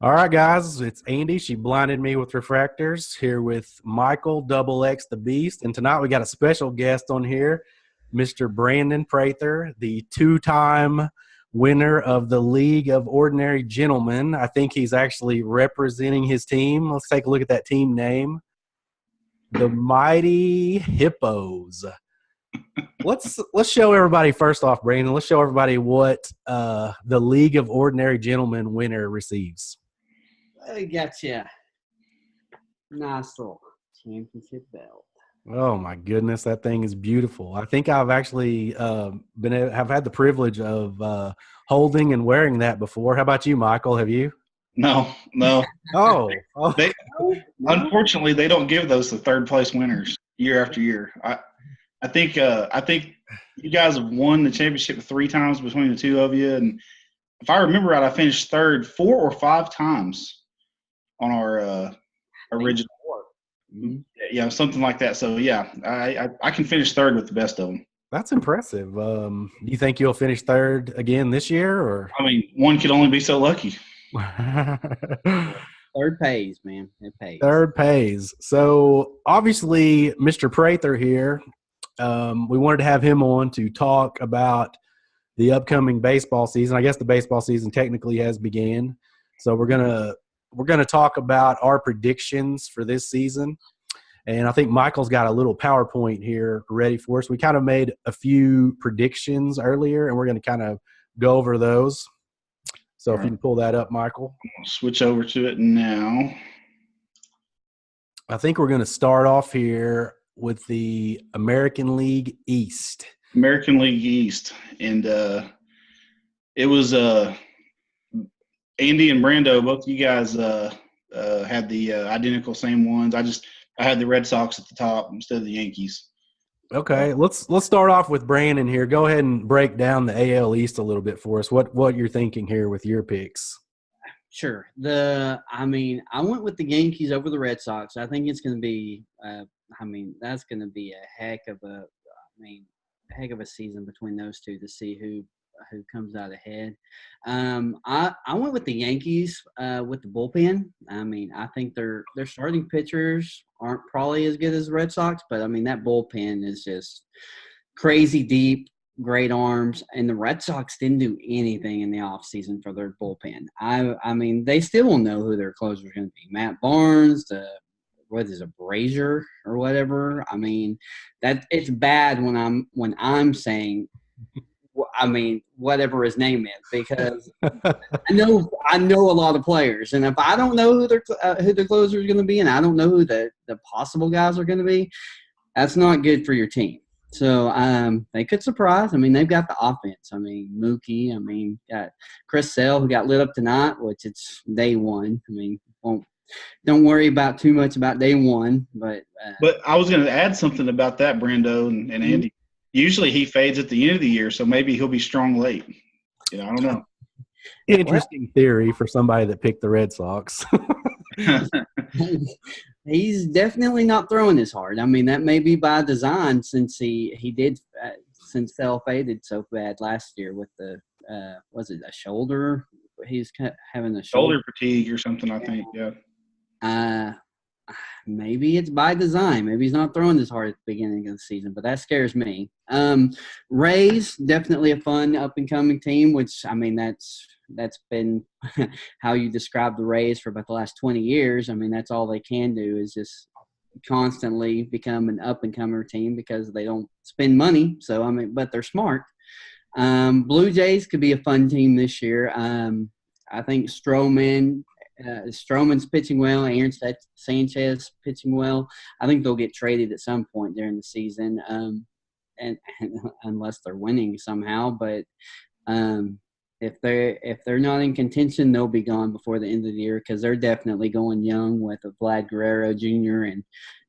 All right, guys, it's Andy. She blinded me with refractors here with Michael Double X the Beast. And tonight we got a special guest on here, Mr. Brandon Prather, the two-time winner of the League of Ordinary Gentlemen. I think he's actually representing his team. Let's take a look at that team name. The Mighty Hippos. Let's show everybody first off, Brandon. Let's show everybody what the League of Ordinary Gentlemen winner receives. I gotcha. Nice little championship belt. Oh my goodness, that thing is beautiful. I think I've actually have had the privilege of holding and wearing that before. How about you, Michael? Have you? No. Oh. Unfortunately, they don't give those to third place winners year after year. I think you guys have won the championship 3 times between the two of you, and if I remember right, I finished third 4 or 5 times on our original. Mm-hmm. Yeah, something like that. So yeah, I can finish third with the best of them. That's impressive. Do you think you'll finish third again this year, or? I mean, one could only be so lucky. Third pays, man. It pays. Third pays. So obviously, Mr. Prather here, we wanted to have him on to talk about the upcoming baseball season. I guess the baseball season technically has began. So we're gonna talk about our predictions for this season. And I think Michael's got a little PowerPoint here ready for us. We kind of made a few predictions earlier, and we're going to kind of go over those. So if you can pull that up, Michael. I'll switch over to it now. I think we're going to start off here with the American League East. American League East. And it was Andy and Brando, both of you guys had the identical same ones. I had the Red Sox at the top instead of the Yankees. Okay, let's start off with Brandon here. Go ahead and break down the AL East a little bit for us. What you're thinking here with your picks? Sure. I went with the Yankees over the Red Sox. I think it's going to be that's going to be a heck of a season between those two to see who comes out ahead. I went with the Yankees with the bullpen. I think their starting pitchers aren't probably as good as the Red Sox, but that bullpen is just crazy deep, great arms, and the Red Sox didn't do anything in the offseason for their bullpen. They still will know who their closer is going to be. Matt Barnes, Brazier or whatever. That it's bad when I'm saying whatever his name is, because I know a lot of players, and if I don't know who their closer is going to be, and I don't know who the possible guys are going to be, that's not good for your team. So they could surprise. They've got the offense. Mookie. Got Chris Sale, who got lit up tonight, which it's day one. Don't worry about too much about day one, but I was going to add something about that, Brando and Andy. Usually he fades at the end of the year, so maybe he'll be strong late. I don't know. Interesting theory for somebody that picked the Red Sox. He's definitely not throwing as hard. that may be by design, since he did since Sale faded so bad last year with the was it a shoulder? He's having a shoulder fatigue or something, I think. Yeah. Maybe it's by design. Maybe he's not throwing as hard at the beginning of the season, but that scares me. Rays, definitely a fun up-and-coming team, which, that's been how you describe the Rays for about the last 20 years. That's all they can do is just constantly become an up-and-comer team because they don't spend money. So, but they're smart. Blue Jays could be a fun team this year. I think Stroman's pitching well. Aaron Sanchez pitching well. I think they'll get traded at some point during the season, and unless they're winning somehow. But if they're not in contention, they'll be gone before the end of the year because they're definitely going young with Vlad Guerrero Jr. and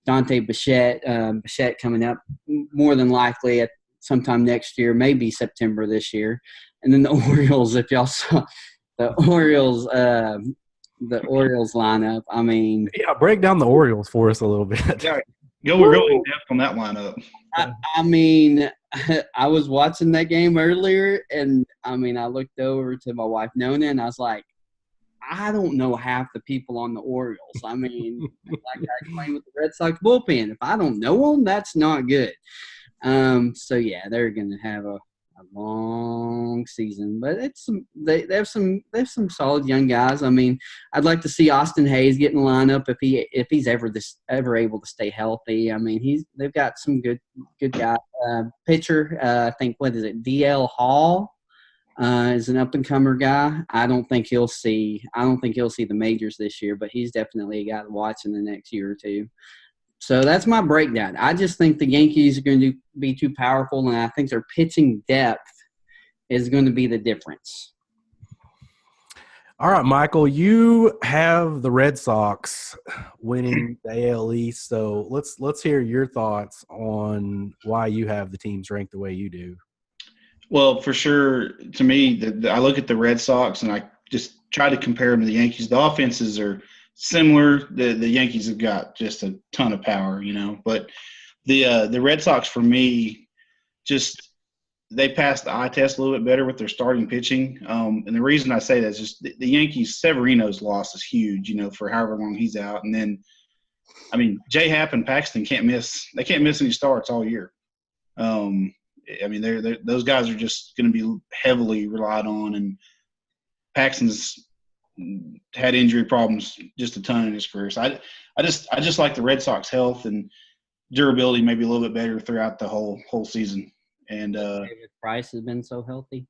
Dante Bichette. Bichette coming up more than likely at sometime next year, maybe September this year. And then the Orioles, if y'all saw the Orioles lineup. Break down the Orioles for us a little bit. Yeah, go really in depth on that lineup. I was watching that game earlier, and I looked over to my wife Nona, and I was like, I don't know half the people on the Orioles. I mean, like I explained with the Red Sox bullpen, if I don't know them, that's not good. So yeah, they're going to have a long season, but they have some solid young guys. I mean, I'd like to see Austin Hayes get in the lineup if he's ever able to stay healthy. I mean, they've got some good guy pitcher. I think what is it? DL Hall is an up and comer guy. I don't think he'll see the majors this year, but he's definitely a guy to watch in the next year or two. So that's my breakdown. I just think the Yankees are going to be too powerful, and I think their pitching depth is going to be the difference. All right, Michael, you have the Red Sox winning the AL East, so let's hear your thoughts on why you have the teams ranked the way you do. Well, for sure, to me, I look at the Red Sox and I just try to compare them to the Yankees. The offenses are similar. The Yankees have got just a ton of power, but the Red Sox, for me, just they passed the eye test a little bit better with their starting pitching. And the reason I say that is just the Yankees, Severino's loss is huge, for however long he's out. And then, I mean, J-Happ and Paxton can't miss any starts all year. I mean, those guys are just going to be heavily relied on, and Paxton's had injury problems just a ton in his career. So I just like the Red Sox health and durability maybe a little bit better throughout the whole season. And David Price has been so healthy.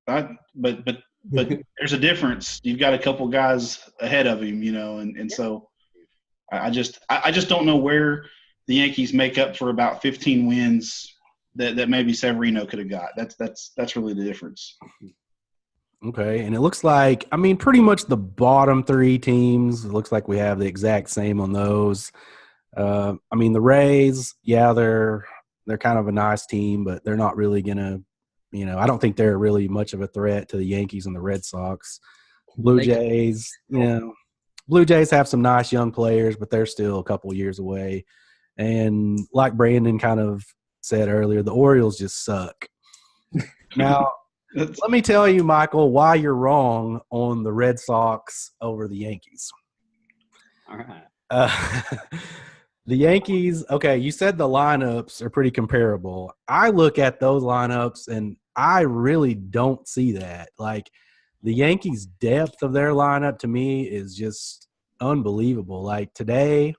But there's a difference. You've got a couple guys ahead of him, and so I just don't know where the Yankees make up for about 15 wins that maybe Severino could have got. That's really the difference. Okay, and it looks like, I mean, pretty much the bottom three teams, it looks like we have the exact same on those. I mean, the Rays, yeah, they're kind of a nice team, but they're not really going to, I don't think they're really much of a threat to the Yankees and the Red Sox. Blue Jays, Blue Jays have some nice young players, but they're still a couple years away. And like Brandon kind of said earlier, the Orioles just suck. Now, let me tell you, Michael, why you're wrong on the Red Sox over the Yankees. All right. The Yankees, okay, you said the lineups are pretty comparable. I look at those lineups, and I really don't see that. Like, the Yankees' depth of their lineup to me is just unbelievable. Like, today,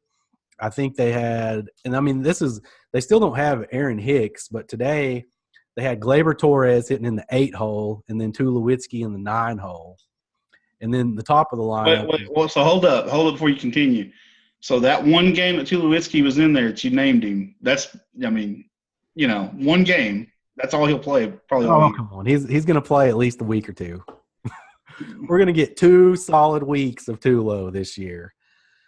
I think they had – and, I mean, they still don't have Aaron Hicks, but today – they had Gleyber Torres hitting in the 8 hole and then Tulowitzki in the 9 hole. And then the top of the lineup. Wait, so hold up before you continue. So that one game that Tulowitzki was in there that you named him, that's, I mean, one game, that's all he'll play probably all year. Come on. He's going to play at least a week or two. We're going to get 2 solid weeks of Tulo this year.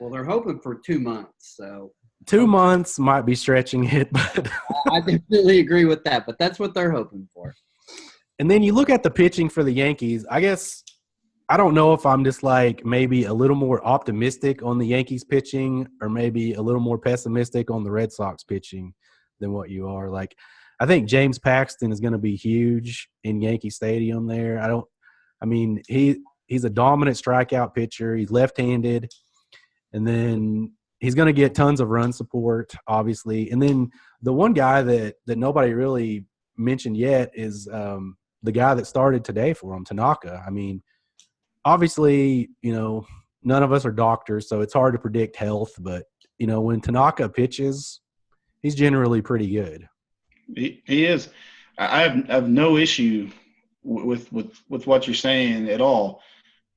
Well, they're hoping for 2 months, so. 2 months might be stretching it, but I definitely agree with that, but that's what they're hoping for. And then you look at the pitching for the Yankees. I guess I don't know if I'm just like maybe a little more optimistic on the Yankees pitching or maybe a little more pessimistic on the Red Sox pitching than what you are. Like, I think James Paxton is going to be huge in Yankee Stadium there. He's a dominant strikeout pitcher. He's left-handed. And then he's going to get tons of run support, obviously. And then the one guy that nobody really mentioned yet is the guy that started today for him, Tanaka. I mean, obviously, none of us are doctors, so it's hard to predict health. But, when Tanaka pitches, he's generally pretty good. He is. I have no issue with what you're saying at all,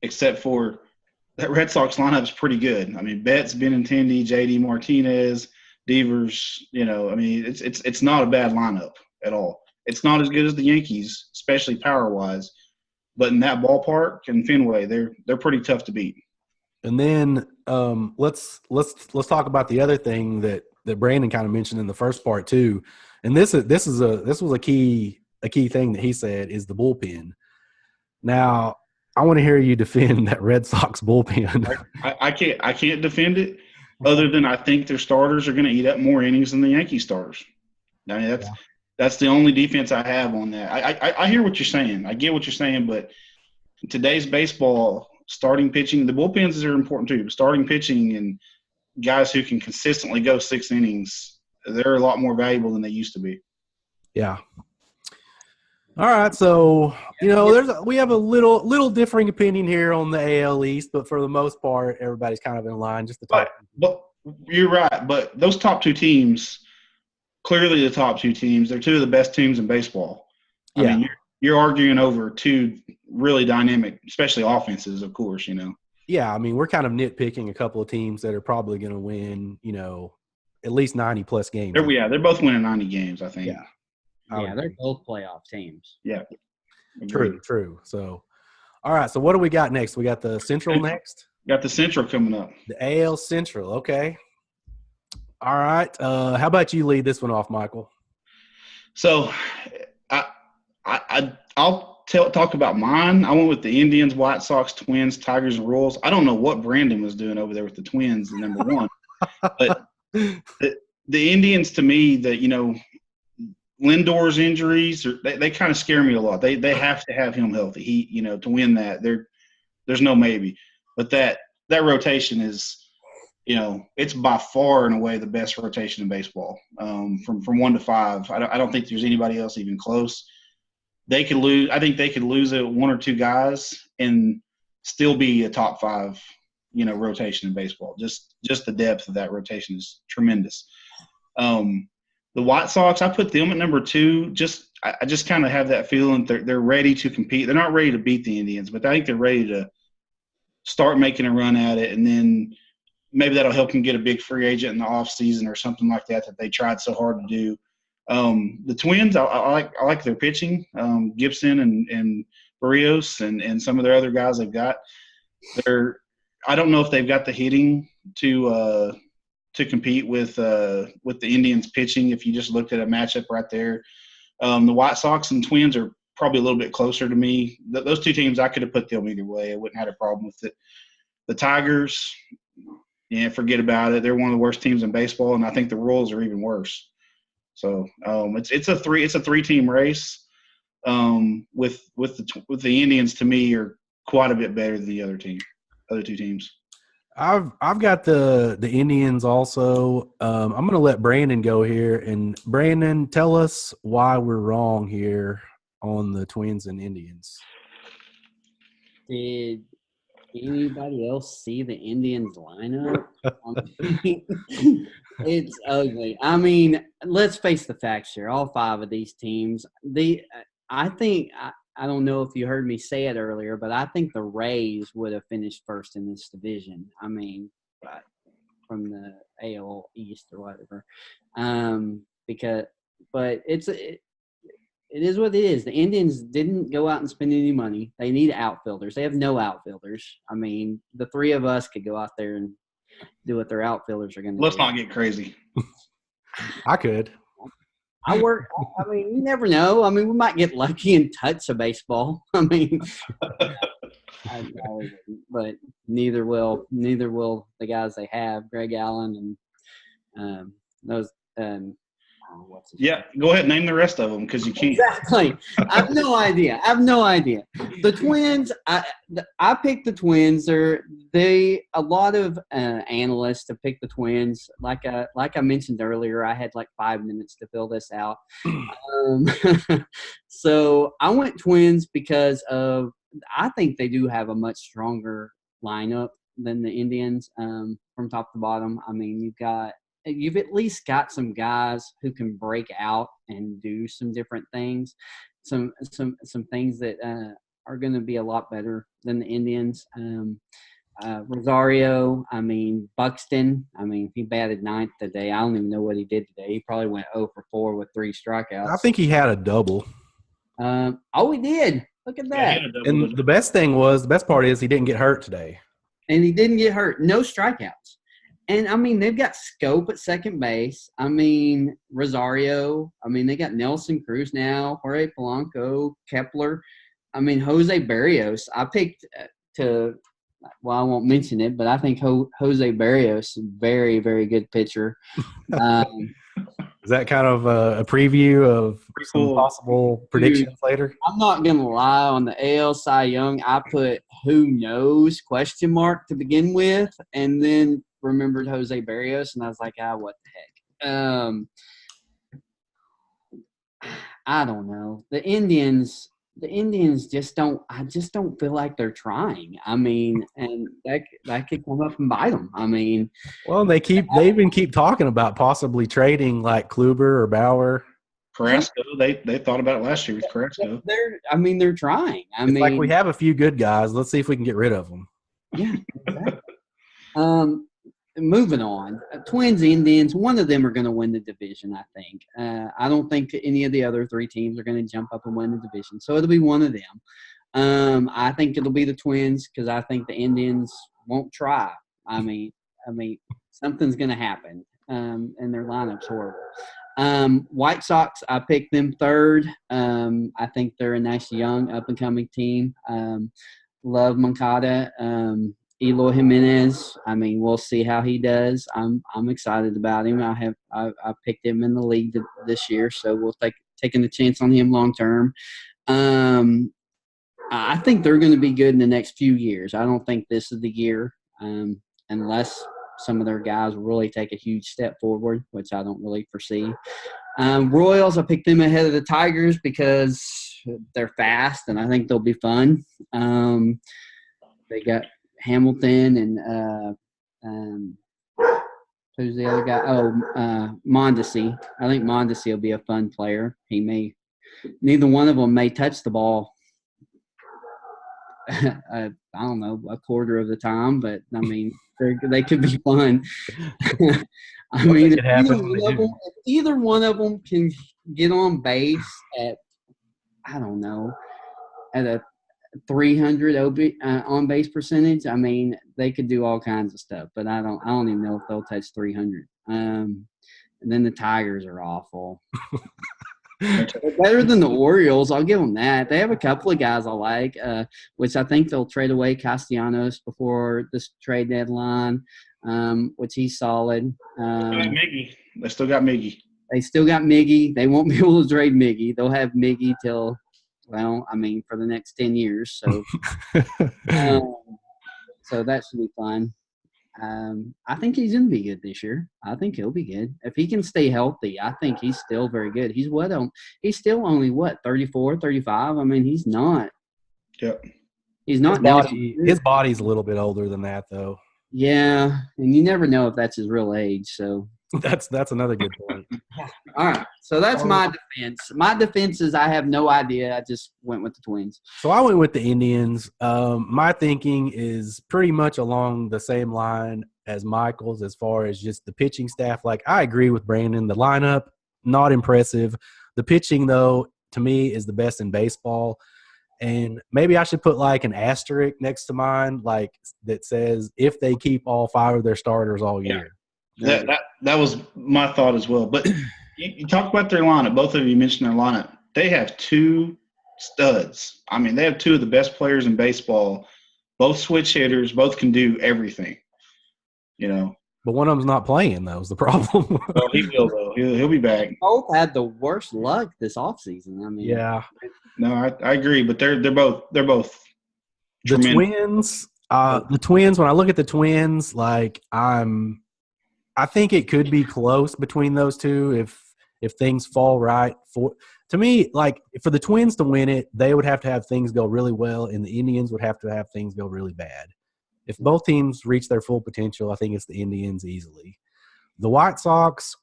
except for – that Red Sox lineup is pretty good. I mean, Betts, Benintendi, J.D. Martinez, Devers. It's not a bad lineup at all. It's not as good as the Yankees, especially power-wise. But in that ballpark and Fenway, they're pretty tough to beat. And then let's talk about the other thing that Brandon kind of mentioned in the first part too. And this was a key thing that he said is the bullpen. Now, I want to hear you defend that Red Sox bullpen. I can't defend it other than I think their starters are going to eat up more innings than the Yankee starters. I mean, that's the only defense I have on that. I hear what you're saying. I get what you're saying, but in today's baseball, starting pitching. The bullpens are important too, but starting pitching and guys who can consistently go 6 innings, they're a lot more valuable than they used to be. Yeah. All right, so we have a little differing opinion here on the AL East, but for the most part, everybody's kind of in line. Just the top. But you're right. But those top 2 teams, clearly the top 2 teams, they're 2 of the best teams in baseball. I mean, you're arguing over 2 really dynamic, especially offenses, of course. Yeah, I mean, we're kind of nitpicking a couple of teams that are probably going to win, at least 90-plus games. They're both winning 90 games, I think. Yeah, they're both playoff teams. Yeah. True. So, all right. So, what do we got next? We got the Central next. Got the Central coming up. The AL Central. Okay. All right. How about you lead this one off, Michael? So, I'll talk about mine. I went with the Indians, White Sox, Twins, Tigers, and Royals. I don't know what Brandon was doing over there with the Twins, number one, but the Indians, to me, Lindor's injuries, they kind of scare me a lot. They have to have him healthy. He, to win that, there's no maybe. But that rotation is, it's by far and away the best rotation in baseball. From 1 to 5, I don't think there's anybody else even close. They could lose. I think they could lose 1 or 2 guys and still be a top 5, rotation in baseball. Just the depth of that rotation is tremendous. The White Sox, I put them at number 2. I just kind of have that feeling they're ready to compete. They're not ready to beat the Indians, but I think they're ready to start making a run at it, and then maybe that'll help them get a big free agent in the offseason or something like that they tried so hard to do. The Twins, I like their pitching. Gibson and Barrios and some of their other guys they've got. I don't know if they've got the hitting to compete with the Indians pitching. If you just looked at a matchup right there, the White Sox and Twins are probably a little bit closer to me. Those 2 teams, I could have put them either way. I wouldn't have had a problem with it. The Tigers, forget about it. They're one of the worst teams in baseball, and I think the Royals are even worse. So it's a 3-team race. With the Indians, to me, are quite a bit better than the other 2 teams. I've got the Indians also. I'm going to let Brandon go here. And Brandon, tell us why we're wrong here on the Twins and Indians. Did anybody else see the Indians lineup? It's ugly. I mean, let's face the facts here. All 5 of these teams, I don't know if you heard me say it earlier, but I think the Rays would have finished first in this division. I mean, from the AL East or whatever. But it is what it is. The Indians didn't go out and spend any money. They need outfielders. They have no outfielders. I mean, the 3 of us could go out there and do what their outfielders are going to do. Let's not get crazy. I could. I mean, you never know. I mean, we might get lucky and touch a baseball. I mean, but neither will the guys they have, Greg Allen and those. Yeah, go ahead and name the rest of them because you can't. Exactly. I have no idea. The Twins, I picked the Twins. A lot of analysts have picked the Twins. Like I mentioned earlier, I had like 5 minutes to fill this out. So I went Twins because I think they do have a much stronger lineup than the Indians from top to bottom. I mean, you've at least got some guys who can break out and do some different things, some things that are going to be a lot better than the Indians. Rosario, I mean, Buxton, I mean, he batted 9th today. I don't even know what he did today. He probably went 0 for 4 with 3 strikeouts. I think he had a double. He did. Look at that. Yeah, and the best part is he didn't get hurt today. And he didn't get hurt. No strikeouts. And, I mean, they've got Scope at second base. I mean, Rosario. I mean, they got Nelson Cruz now, Jorge Polanco, Kepler. I mean, Jose Barrios. I picked I won't mention it, but I think Jose Barrios is a very, very good pitcher. Is that kind of a preview of some Cool. possible predictions later? I'm not gonna lie. On the AL Cy Young, I put who knows question mark to begin with, and then remembered Jose Barrios, and I was like, what the heck? I don't know. The Indians just don't. I just don't feel like they're trying. I mean, and that could come up and bite them. I mean, Well, they even keep talking about possibly trading like Kluber or Bauer. Carrasco, they thought about it last year with Carrasco. They're trying. I It's mean, like we have a few good guys. Let's see if we can get rid of them. yeah. Exactly. Moving on, Twins, Indians. One of them are going to win the division. I think. I don't think any of the other three teams are going to jump up and win the division. So it'll be one of them. I think it'll be the Twins because I think the Indians won't try. I mean, something's going to happen. And their lineup's horrible. White Sox, I picked them third. I think they're a nice young up and coming team. Love Moncada. Eloy Jimenez. I mean, we'll see how he does. I'm excited about him. I picked him in the league this year, so we'll taking the chance on him long term. I think they're going to be good in the next few years. I don't think this is the year, unless some of their guys really take a huge step forward, which I don't really foresee. Royals, I picked them ahead of the Tigers because they're fast, and I think they'll be fun. They got Hamilton and who's the other guy? Mondesi. I think Mondesi will be a fun player. Neither one of them may touch the ball. I don't know, a quarter of the time, but I mean, they could be fun. I mean, if either one of them can get on base at, I don't know, at a 300 on base percentage, I mean, they could do all kinds of stuff, but I don't even know if they'll touch 300. And then the Tigers are awful. They're better than the Orioles. I'll give them that. They have a couple of guys I like, which I think they'll trade away Castellanos before this trade deadline, which he's solid. Miggy. They still got Miggy. They still got Miggy. They won't be able to trade Miggy. They'll have Miggy till – well, I mean, for the next 10 years. So so that should be fun. I think he's going to be good this year. I think he'll be good. If he can stay healthy, I think he's still very good. He's still only, 34, 35? I mean, he's not. Yep. He's not. His body's a little bit older than that, though. Yeah, and you never know if that's his real age, so. That's another good point. All right, so that's my defense. My defense is I have no idea. I just went with the Twins. So I went with the Indians. My thinking is pretty much along the same line as Michael's as far as just the pitching staff. Like, I agree with Brandon. The lineup, not impressive. The pitching, though, to me is the best in baseball. And maybe I should put like an asterisk next to mine, like that says if they keep all 5 of their starters all year. That was my thought as well. But you talk about their lineup. Both of you mentioned their lineup. They have 2 studs. I mean, they have 2 of the best players in baseball. Both switch hitters. Both can do everything. You know. But one of them's not playing, though, is the problem. Well, he will, though. He'll be back. Both had the worst luck this offseason. I mean, yeah. No, I agree. But they're both the Twins. The Twins. When I look at the Twins, like I think it could be close between those two if things fall right. To me, like for the Twins to win it, they would have to have things go really well, and the Indians would have to have things go really bad. If both teams reach their full potential, I think it's the Indians easily. The White Sox,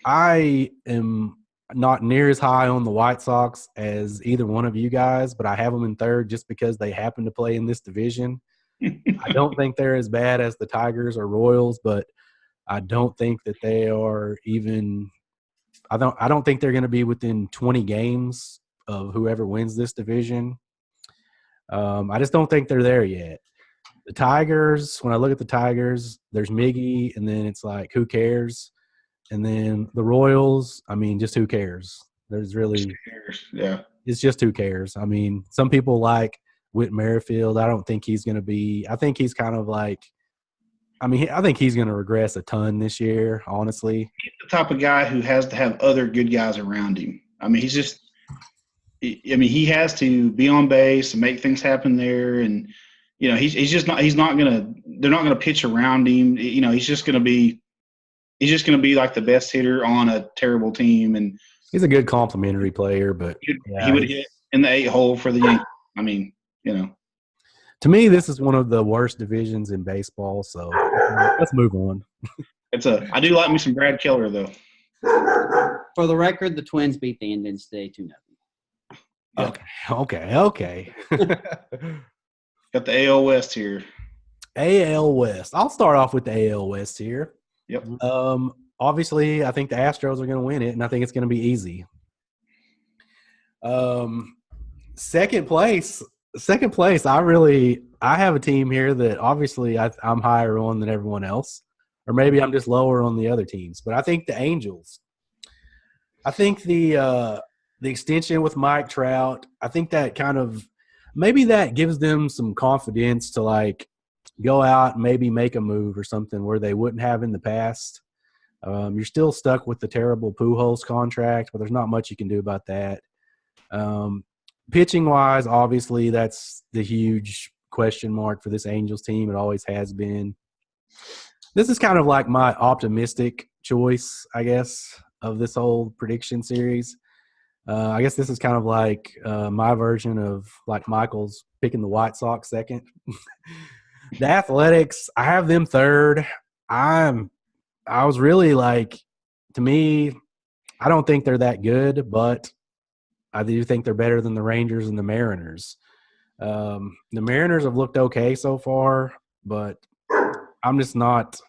I am not near as high on the White Sox as either one of you guys, but I have them in third just because they happen to play in this division. I don't think they're as bad as the Tigers or Royals, but I don't think that they are even – I don't think they're going to be within 20 games of whoever wins this division. I just don't think they're there yet. The Tigers, when I look at the Tigers, there's Miggy, and then it's like, who cares? And then the Royals, I mean, just who cares? There's really – yeah. It's just who cares. I mean, some people like Whit Merrifield. I don't think he's going to be – I think he's kind of like – I mean, I think he's going to regress a ton this year, honestly. He's the type of guy who has to have other good guys around him. I mean, he has to be on base and make things happen there. And, he's not going to – they're not going to pitch around him. He's just going to be like the best hitter on a terrible team. And he's a good complimentary player, but he would hit in the 8-hole for the Yankees. I mean, To me, this is one of the worst divisions in baseball, so let's move on. I do like me some Brad Keller, though. For the record, the Twins beat the Indians today 2-0. Okay. Got the AL West here. AL West. I'll start off with the AL West here. Yep. Obviously, I think the Astros are going to win it, and I think it's going to be easy. Second place. I have a team here that obviously I'm higher on than everyone else, or maybe I'm just lower on the other teams. But I think the Angels. I think the extension with Mike Trout. I think that maybe that gives them some confidence to like go out and maybe make a move or something where they wouldn't have in the past. You're still stuck with the terrible Pujols contract, but there's not much you can do about that. Pitching-wise, obviously, that's the huge question mark for this Angels team. It always has been. This is kind of like my optimistic choice, I guess, of this whole prediction series. I guess this is kind of like my version of like Michael's picking the White Sox second. The Athletics, I have them third. I was really like, to me, I don't think they're that good, but I do think they're better than the Rangers and the Mariners. The Mariners have looked okay so far, but I'm just not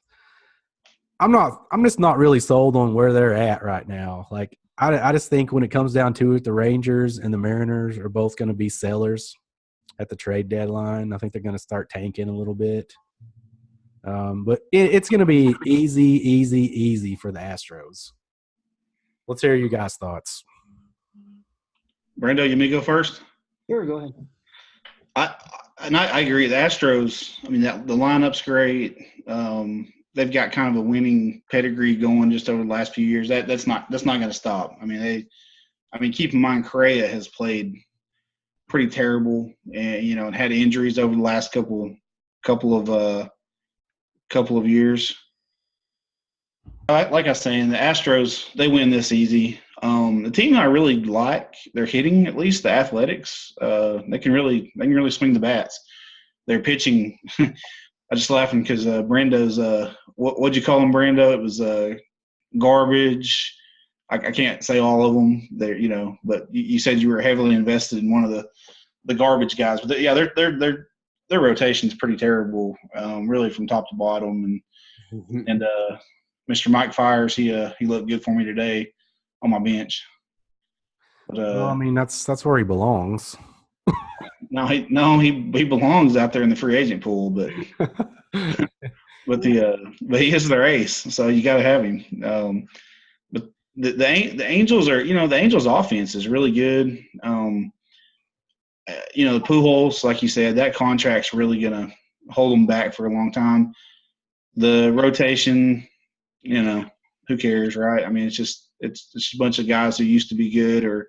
really sold on where they're at right now. Like I just think when it comes down to it, the Rangers and the Mariners are both going to be sellers at the trade deadline. I think they're going to start tanking a little bit. But it's going to be easy for the Astros. Let's hear you guys' thoughts. Brando, you may go first? Sure, go ahead. I agree. The Astros, I mean, the lineup's great. They've got kind of a winning pedigree going just over the last few years. That's not going to stop. I mean, keep in mind Correa has played pretty terrible, and had injuries over the last couple of years. Like I was saying, the Astros, they win this easy. The team I really like, they're hitting, at least the Athletics. They can really swing the bats. They're pitching. I just laughing because Brando's what'd you call him, Brando? It was garbage. I can't say all of them. They're but you said you were heavily invested in one of the garbage guys. But their rotation's pretty terrible, really from top to bottom. And Mr. Mike Fires, he looked good for me today on my bench. But well, I mean that's where he belongs. No, he belongs out there in the free agent pool, but but he is their ace, so you got to have him. But the Angels are, the Angels' offense is really good. The Pujols, like you said, that contract's really gonna hold them back for a long time. The rotation, who cares, right? I mean, it's just a bunch of guys who used to be good or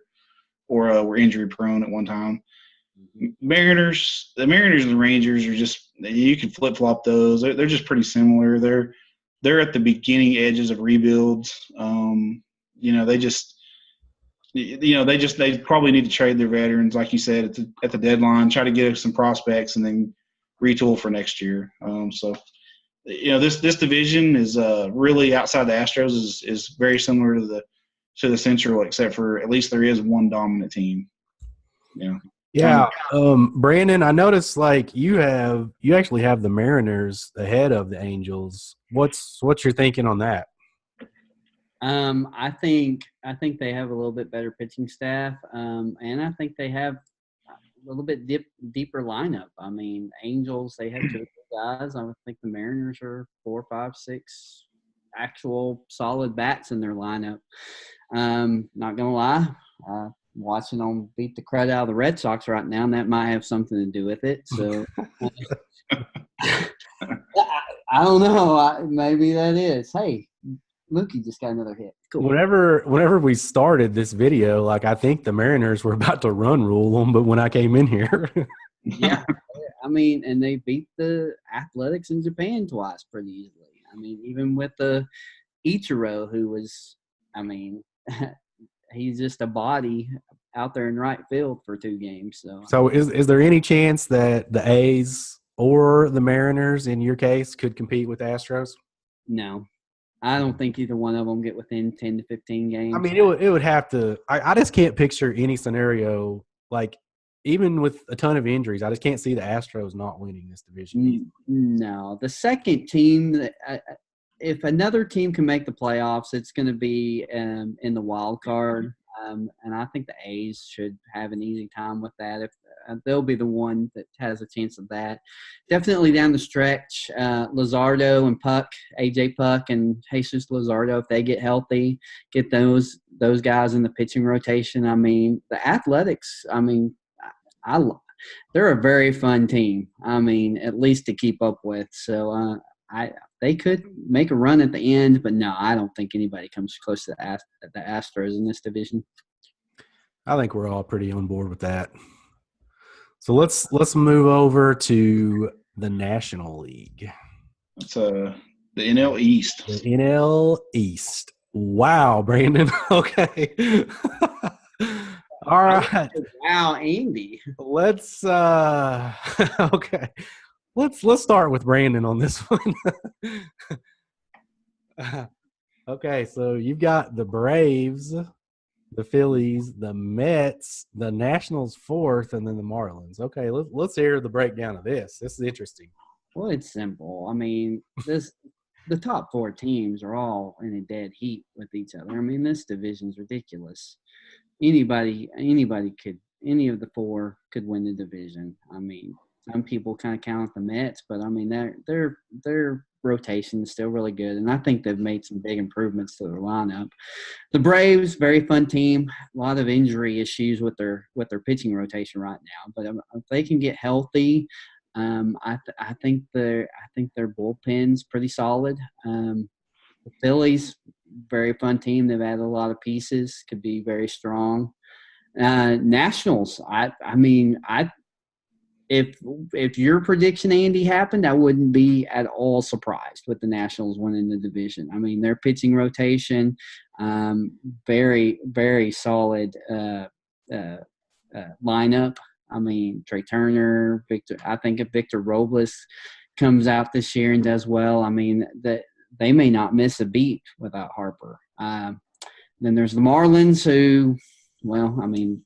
were injury prone at one time. The Mariners and the Rangers are just, you can flip flop those. They're just pretty similar. They're at the beginning edges of rebuilds. They probably need to trade their veterans, like you said, at the deadline, try to get some prospects, and then retool for next year. This division is really, outside the Astros, is very similar to the Central, except for at least there is one dominant team. Yeah. Brandon, I noticed like you actually have the Mariners ahead of the Angels. What's your thinking on that? I think they have a little bit better pitching staff, and I think they have a little bit deeper lineup. I mean, Angels, they have 2 guys. I think the Mariners are 4, 5, 6 actual solid bats in their lineup. Not gonna lie, watching them beat the crud out of the Red Sox right now, and that might have something to do with it. So I don't know. Maybe that is. Hey, Mookie just got another hit. Cool. Whenever we started this video, like I think the Mariners were about to run rule them, but when I came in here, Yeah, I mean, and they beat the Athletics in Japan twice pretty easily. I mean, even with the Ichiro, who was, I mean, he's just a body out there in right field for 2 games. So is there any chance that the A's or the Mariners, in your case, could compete with the Astros? No, I don't think either one of them get within 10 to 15 games. I mean, it would have to. I just can't picture any scenario like even with a ton of injuries. I just can't see the Astros not winning this division. No, the second team if another team can make the playoffs, it's going to be in the wild card. And I think the A's should have an easy time with that. If they'll be the one that has a chance of that. Definitely down the stretch, Luzardo and Puck, AJ Puck and Jesus Luzardo, if they get healthy, get those guys in the pitching rotation. I mean, the Athletics, I mean, they're a very fun team. I mean, at least to keep up with. So they could make a run at the end, but no, I don't think anybody comes close to the Astros in this division. I think we're all pretty on board with that. So let's move over to the National League. It's the NL East. The NL East. Wow, Brandon. Okay. All right. Wow, Andy. Let's okay. Let's start with Brandon on this one. Okay, so you've got the Braves, the Phillies, the Mets, the Nationals fourth, and then the Marlins. Okay, let's hear the breakdown of this. This is interesting. Well, it's simple. I mean, the top 4 teams are all in a dead heat with each other. I mean, this division's ridiculous. Any of the 4 could win the division. I mean, some people kind of count the Mets, but I mean their rotation is still really good, and I think they've made some big improvements to their lineup. The Braves, very fun team. A lot of injury issues with their pitching rotation right now, but if they can get healthy, I think their bullpen's pretty solid. The Phillies, very fun team. They've added a lot of pieces, could be very strong. Nationals, if your prediction, Andy, happened, I wouldn't be at all surprised with the Nationals winning the division. I mean, their pitching rotation, very, very solid lineup. I mean, Trey Turner, I think if Victor Robles comes out this year and does well, I mean, that they may not miss a beat without Harper. Then there's the Marlins who, well, I mean,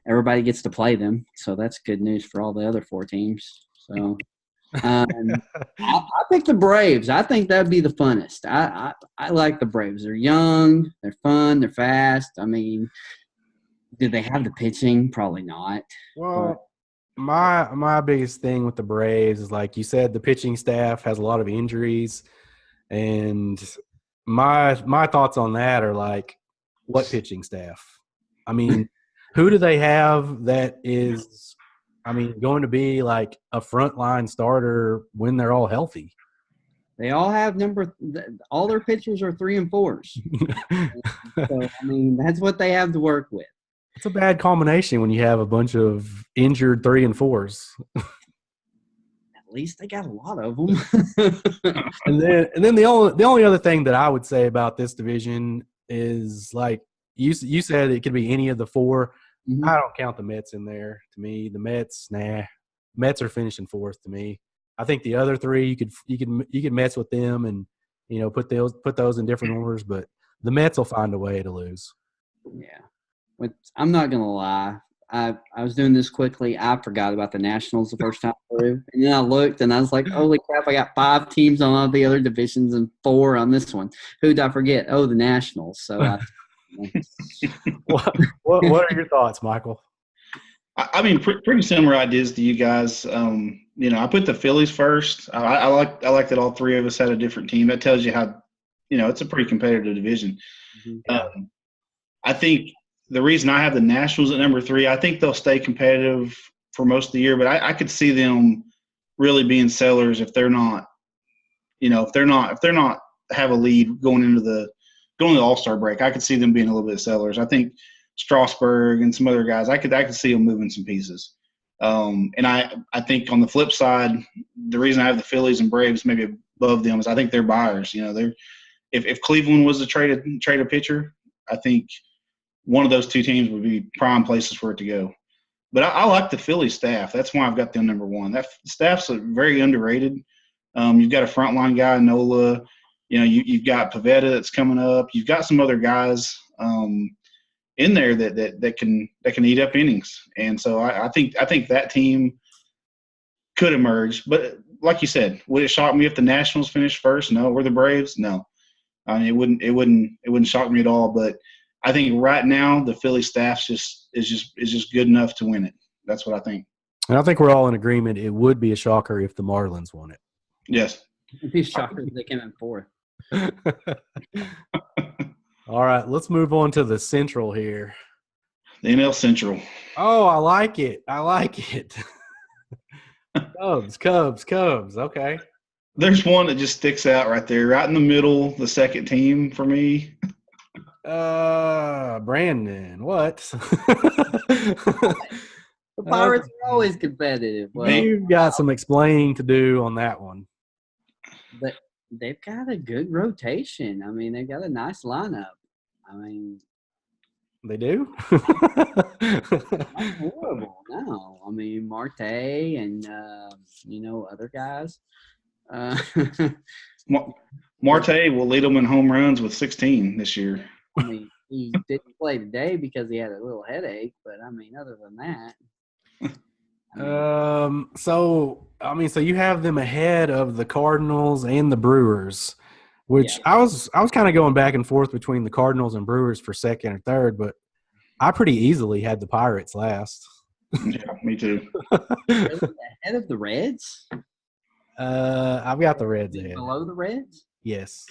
everybody gets to play them, so that's good news for all the other 4 teams. So I pick the Braves. I think that'd be the funnest. I like the Braves. They're young, they're fun, they're fast. I mean, do they have the pitching? Probably not. Well, my biggest thing with the Braves is, like you said, the pitching staff has a lot of injuries, and my thoughts on that are like, what pitching staff? I mean, who do they have that is, I mean, going to be like a frontline starter when they're all healthy? They all have all their pitchers are 3 and 4s. So, I mean, that's what they have to work with. It's a bad combination when you have a bunch of injured 3 and 4s. At least they got a lot of them. and then the only other thing that I would say about this division is, like you said, it could be any of the 4. Mm-hmm. I don't count the Mets in there. To me, the Mets, Mets are finishing 4th to me. I think the other 3 you could mess with them and, you know, put those in different orders, but the Mets will find a way to lose. Yeah. But I'm not gonna lie. I was doing this quickly. I forgot about the Nationals the first time through, and then I looked and I was like, "Holy crap! I got 5 teams on all the other divisions and 4 on this one. Who did I forget? Oh, the Nationals." So, what are your thoughts, Michael? I mean, pretty similar ideas to you guys. You know, I put the Phillies first. I like that all 3 of us had a different team. That tells you how, you know, it's a pretty competitive division. Mm-hmm. I think the reason I have the Nationals at number 3, I think they'll stay competitive for most of the year, but I could see them really being sellers if they're not if they're not have a lead going into the All-Star break, I could see them being a little bit of sellers. I think Strasburg and some other guys, I could see them moving some pieces. And I think on the flip side, the reason I have the Phillies and Braves maybe above them is I think they're buyers. They're if Cleveland was to trade a pitcher, I think one of those two teams would be prime places for it to go. But I like the Philly staff. That's why I've got them number one. That staff's very underrated. You've got a frontline guy, Nola. You've got Pavetta that's coming up. You've got some other guys in there that can eat up innings. And so I think that team could emerge. But like you said, would it shock me if the Nationals finished first? No. Or the Braves? No. I mean, it wouldn't shock me at all. But I think right now the Philly staff is just good enough to win it. That's what I think. And I think we're all in agreement. It would be a shocker if the Marlins won it. Yes. It'd be a shocker if they came in fourth. All right, let's move on to the Central here. The NL Central. Oh, I like it. Cubs. Okay. There's one that just sticks out right there, right in the middle, the second team for me. Brandon, what? The Pirates are always competitive. Well, You've got some explaining to do on that one. but they've got a good rotation. I mean, they've got a nice lineup. I mean, they do? not horrible. No, I mean Marte and other guys. Marte will lead them in home runs with 16 this year. I mean, he didn't play today because he had a little headache, but I mean, other than that. So you have them ahead of the Cardinals and the Brewers, which I was kind of going back and forth between the Cardinals and Brewers for second or third, but I pretty easily had the Pirates last. Yeah, me too. Really ahead of the Reds? I've got the Reds ahead. Below the Reds? Yes.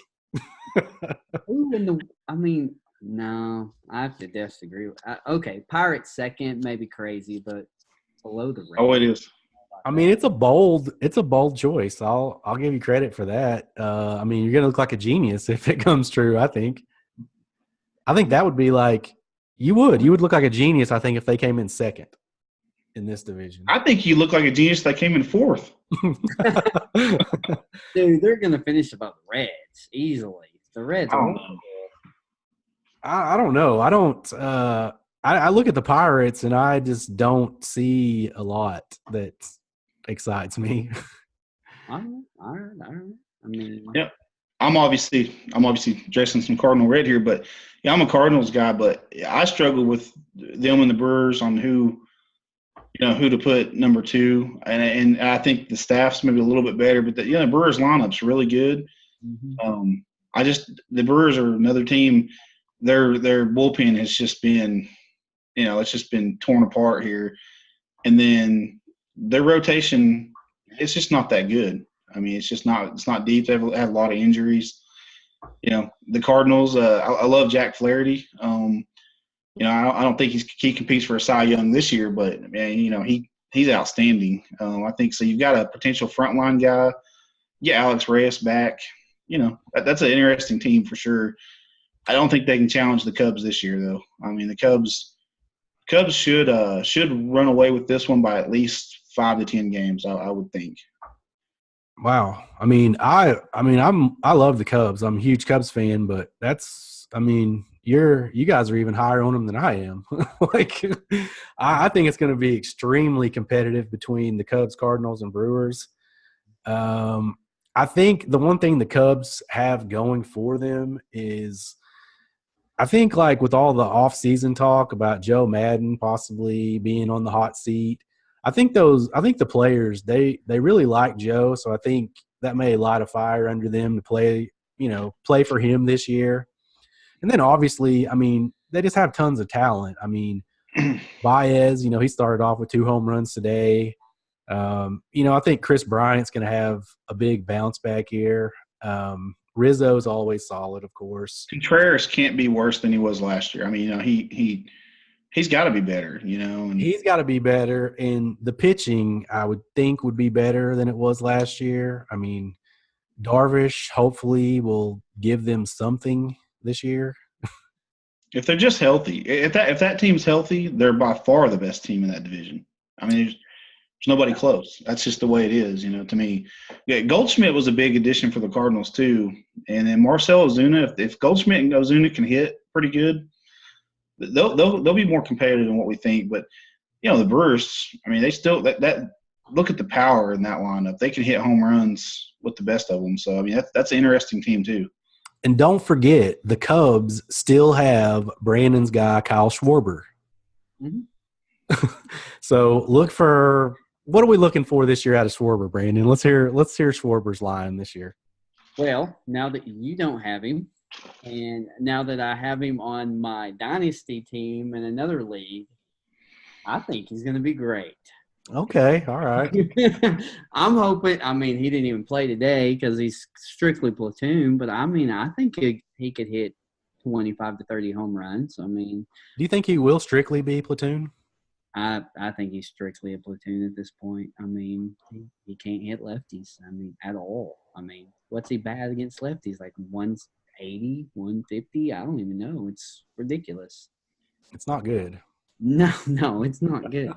No, I have to disagree. Okay, Pirates second, maybe crazy, but below the Reds. Oh, it is. I mean, it's a bold choice. I'll give you credit for that. I mean, you're gonna look like a genius if it comes true. I think that would be like you would look like a genius. I think if they came in second in this division. I think you look like a genius. They came in fourth. Dude, they're gonna finish above the Reds easily. The Reds. I don't know. I don't. I look at the Pirates and I just don't see a lot that excites me. All right. I mean, Yep. I'm obviously dressing some Cardinal red here, but yeah, I'm a Cardinals guy, but I struggle with them and the Brewers on who to put number two, and I think the staff's maybe a little bit better, but the Brewers lineup's really good. mm-hmm. The Brewers are another team. Their bullpen has just been, it's just been torn apart here, and then their rotation, it's just not that good. I mean, it's not deep. They have a lot of injuries. The Cardinals. I love Jack Flaherty. I don't think he competes for a Cy Young this year, but man, he's outstanding. I think so. You've got a potential frontline guy. Get Alex Reyes back. That's an interesting team for sure. I don't think they can challenge the Cubs this year, though. I mean, the Cubs should run away with this one by at least 5 to 10 games. I would think. Wow. I mean, I love the Cubs. I'm a huge Cubs fan, but you guys are even higher on them than I am. I think it's going to be extremely competitive between the Cubs, Cardinals, and Brewers. I think the one thing the Cubs have going for them is, I think like with all the off-season talk about Joe Madden possibly being on the hot seat, I think the players, they really like Joe, so I think that may light a fire under them to play for him this year. And then obviously, I mean, they just have tons of talent. I mean, Baez, he started off with 2 home runs today. I think Chris Bryant's going to have a big bounce back here. Rizzo's always solid, of course. Contreras can't be worse than he was last year. I mean, he's got to be better, And he's got to be better, and the pitching, I would think, would be better than it was last year. I mean, Darvish hopefully will give them something this year. If they're just healthy, if that team's healthy, they're by far the best team in that division. I mean, there's nobody close. That's just the way it is, to me. Yeah, Goldschmidt was a big addition for the Cardinals too, and then Marcell Ozuna. If Goldschmidt and Ozuna can hit pretty good, they'll be more competitive than what we think. But the Brewers, I mean, they still that look at the power in that lineup. They can hit home runs with the best of them. So I mean, that's an interesting team too. And don't forget, the Cubs still have Brandon's guy, Kyle Schwarber. Mm-hmm. So look for – what are we looking for this year out of Schwarber, Brandon? Let's hear Schwarber's line this year. Well, now that you don't have him, and now that I have him on my dynasty team in another league, I think he's going to be great. Okay, all right. I'm hoping. I mean, he didn't even play today because he's strictly platoon. But I mean, I think he could hit 25 to 30 home runs. I mean, do you think he will strictly be platoon? I think he's strictly a platoon at this point. I mean, he can't hit lefties. I mean, at all. I mean, what's he bad against lefties? Like 180, 150? I don't even know. It's ridiculous. It's not good. No, it's not good.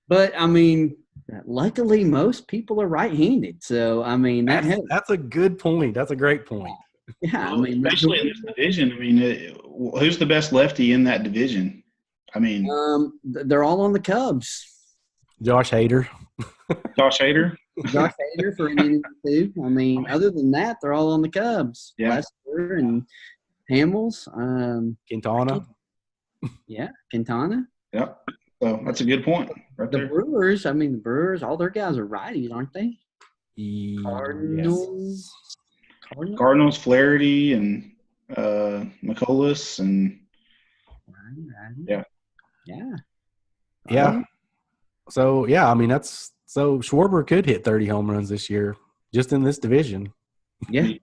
But I mean, luckily most people are right-handed, so I mean that's a good point. That's a great point. Yeah, I mean, especially in this division. I mean, who's the best lefty in that division? I mean, they're all on the Cubs. Josh Hader. Josh Hader for an inning too. I mean, other than that, they're all on the Cubs. Yeah. Lester and Hamels. Quintana. Yeah, Quintana. Yep. So that's a good point right there. The Brewers, all their guys are righties, aren't they? Cardinals. Yes. Cardinals, Flaherty, and McCullers, and yeah. So I mean so Schwarber could hit 30 home runs this year just in this division. Yeah.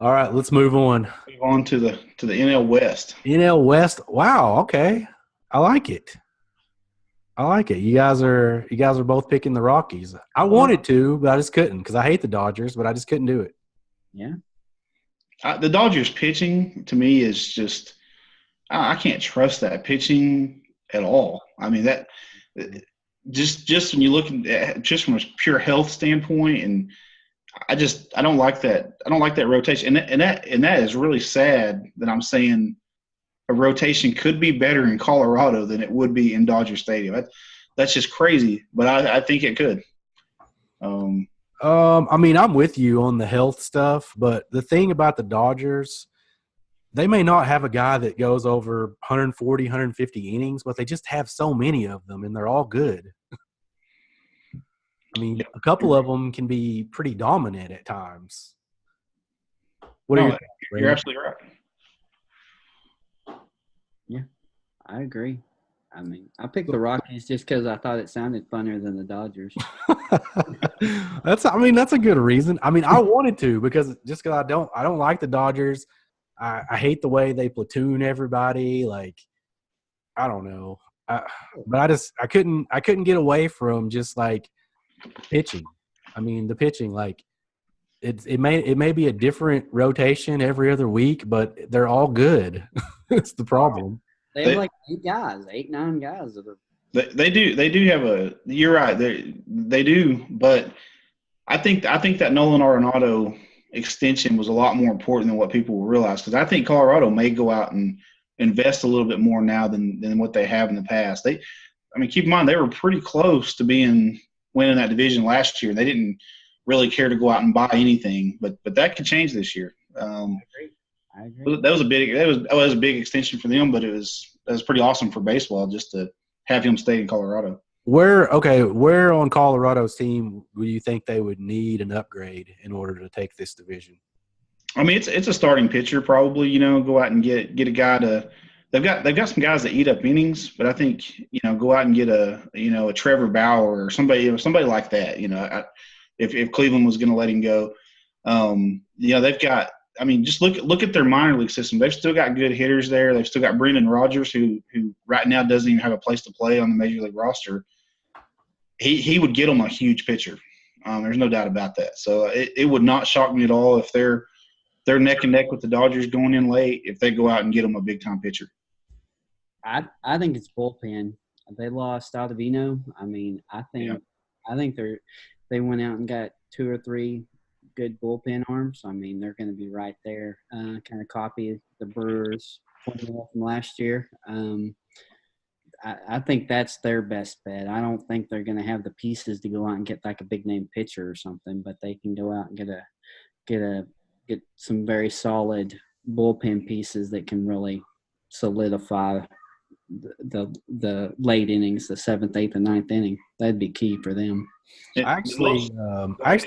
All right, let's move on. Move on to the NL West. NL West. Wow. Okay, I like it. You guys are both picking the Rockies. I wanted to, but I just couldn't because I hate the Dodgers, but I just couldn't do it. Yeah. The Dodgers pitching to me is just I can't trust that pitching at all. I mean that just when you look at just from a pure health standpoint, and I don't like that. I don't like that rotation, and that is really sad that I'm saying a rotation could be better in Colorado than it would be in Dodger Stadium. That's just crazy, but I think it could. I mean, I'm with you on the health stuff, but the thing about the Dodgers, they may not have a guy that goes over 140, 150 innings, but they just have so many of them, and they're all good. I mean, a couple of them can be pretty dominant at times. You're absolutely right. Yeah, I agree. I mean, I picked the Rockies just because I thought it sounded funnier than the Dodgers. That's a good reason. I mean, I wanted to because I don't like the Dodgers. I hate the way they platoon everybody. Like, I don't know. But I couldn't get away from just like pitching. I mean, the pitching, like it may be a different rotation every other week, but they're all good. It's the problem. They have like 9 guys that are. They do have a. You're right. They do, but I think that Nolan Arenado extension was a lot more important than what people will realize, because I think Colorado may go out and invest a little bit more now than what they have in the past. Keep in mind they were pretty close to winning that division last year. They didn't really care to go out and buy anything, but that could change this year. I agree. That was a big extension for them, but it was pretty awesome for baseball just to have him stay in Colorado. Where on Colorado's team do you think they would need an upgrade in order to take this division? I mean, it's a starting pitcher probably. Go out and get a guy to. They've got some guys that eat up innings, but I think go out and get a Trevor Bauer or somebody like that. If Cleveland was going to let him go, they've got. I mean, just look at their minor league system. They've still got good hitters there. They've still got Brendan Rodgers, who right now doesn't even have a place to play on the major league roster. He would get them a huge pitcher. There's no doubt about that. So it would not shock me at all if they're neck and neck with the Dodgers going in late if they go out and get them a big time pitcher. I think it's bullpen. They lost Ottavino. I mean, I think they went out and got 2 or 3 good bullpen arms. I mean, they're going to be right there. Kind of copy the Brewers formula from last year. I think that's their best bet. I don't think they're going to have the pieces to go out and get like a big name pitcher or something, but they can go out and get some very solid bullpen pieces that can really solidify the late innings, the 7th, 8th, and 9th inning. That'd be key for them. I actually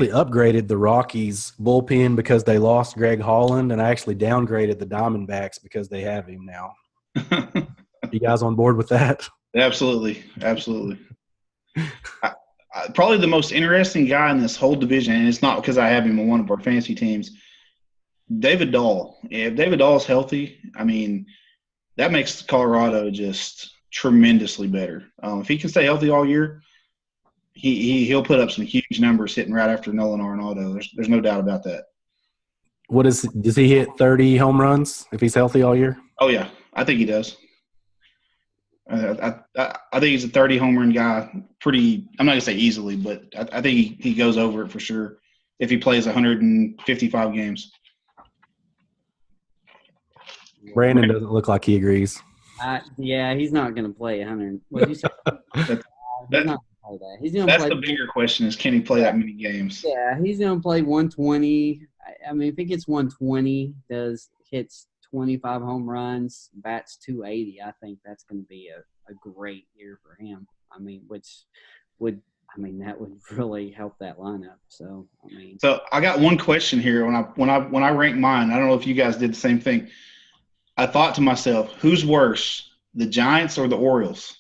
upgraded the Rockies bullpen because they lost Greg Holland, and I actually downgraded the Diamondbacks because they have him now. You guys on board with that? Absolutely. Probably the most interesting guy in this whole division, and it's not because I have him on one of our fantasy teams, David Dahl. If David Dahl's healthy, I mean, that makes Colorado just tremendously better. If he can stay healthy all year, he'll put up some huge numbers hitting right after Nolan Arenado. There's no doubt about that. Does he hit 30 home runs if he's healthy all year? Oh yeah, I think he does. I think he's a 30 home run guy. Pretty, I'm not gonna say easily, but I think he goes over it for sure if he plays 155 games. Brandon doesn't look like he agrees. Yeah, he's not going to play 100. What did you say? He's not going to play that. He's going to play. That's the bigger question: is can he play that many games? Yeah, he's going to play 120. I mean, if he gets 120, hits 25 home runs, bats 280, I think that's going to be a great year for him. I mean, that would really help that lineup. So I got one question here. When I ranked mine, I don't know if you guys did the same thing. I thought to myself, who's worse, the Giants or the Orioles?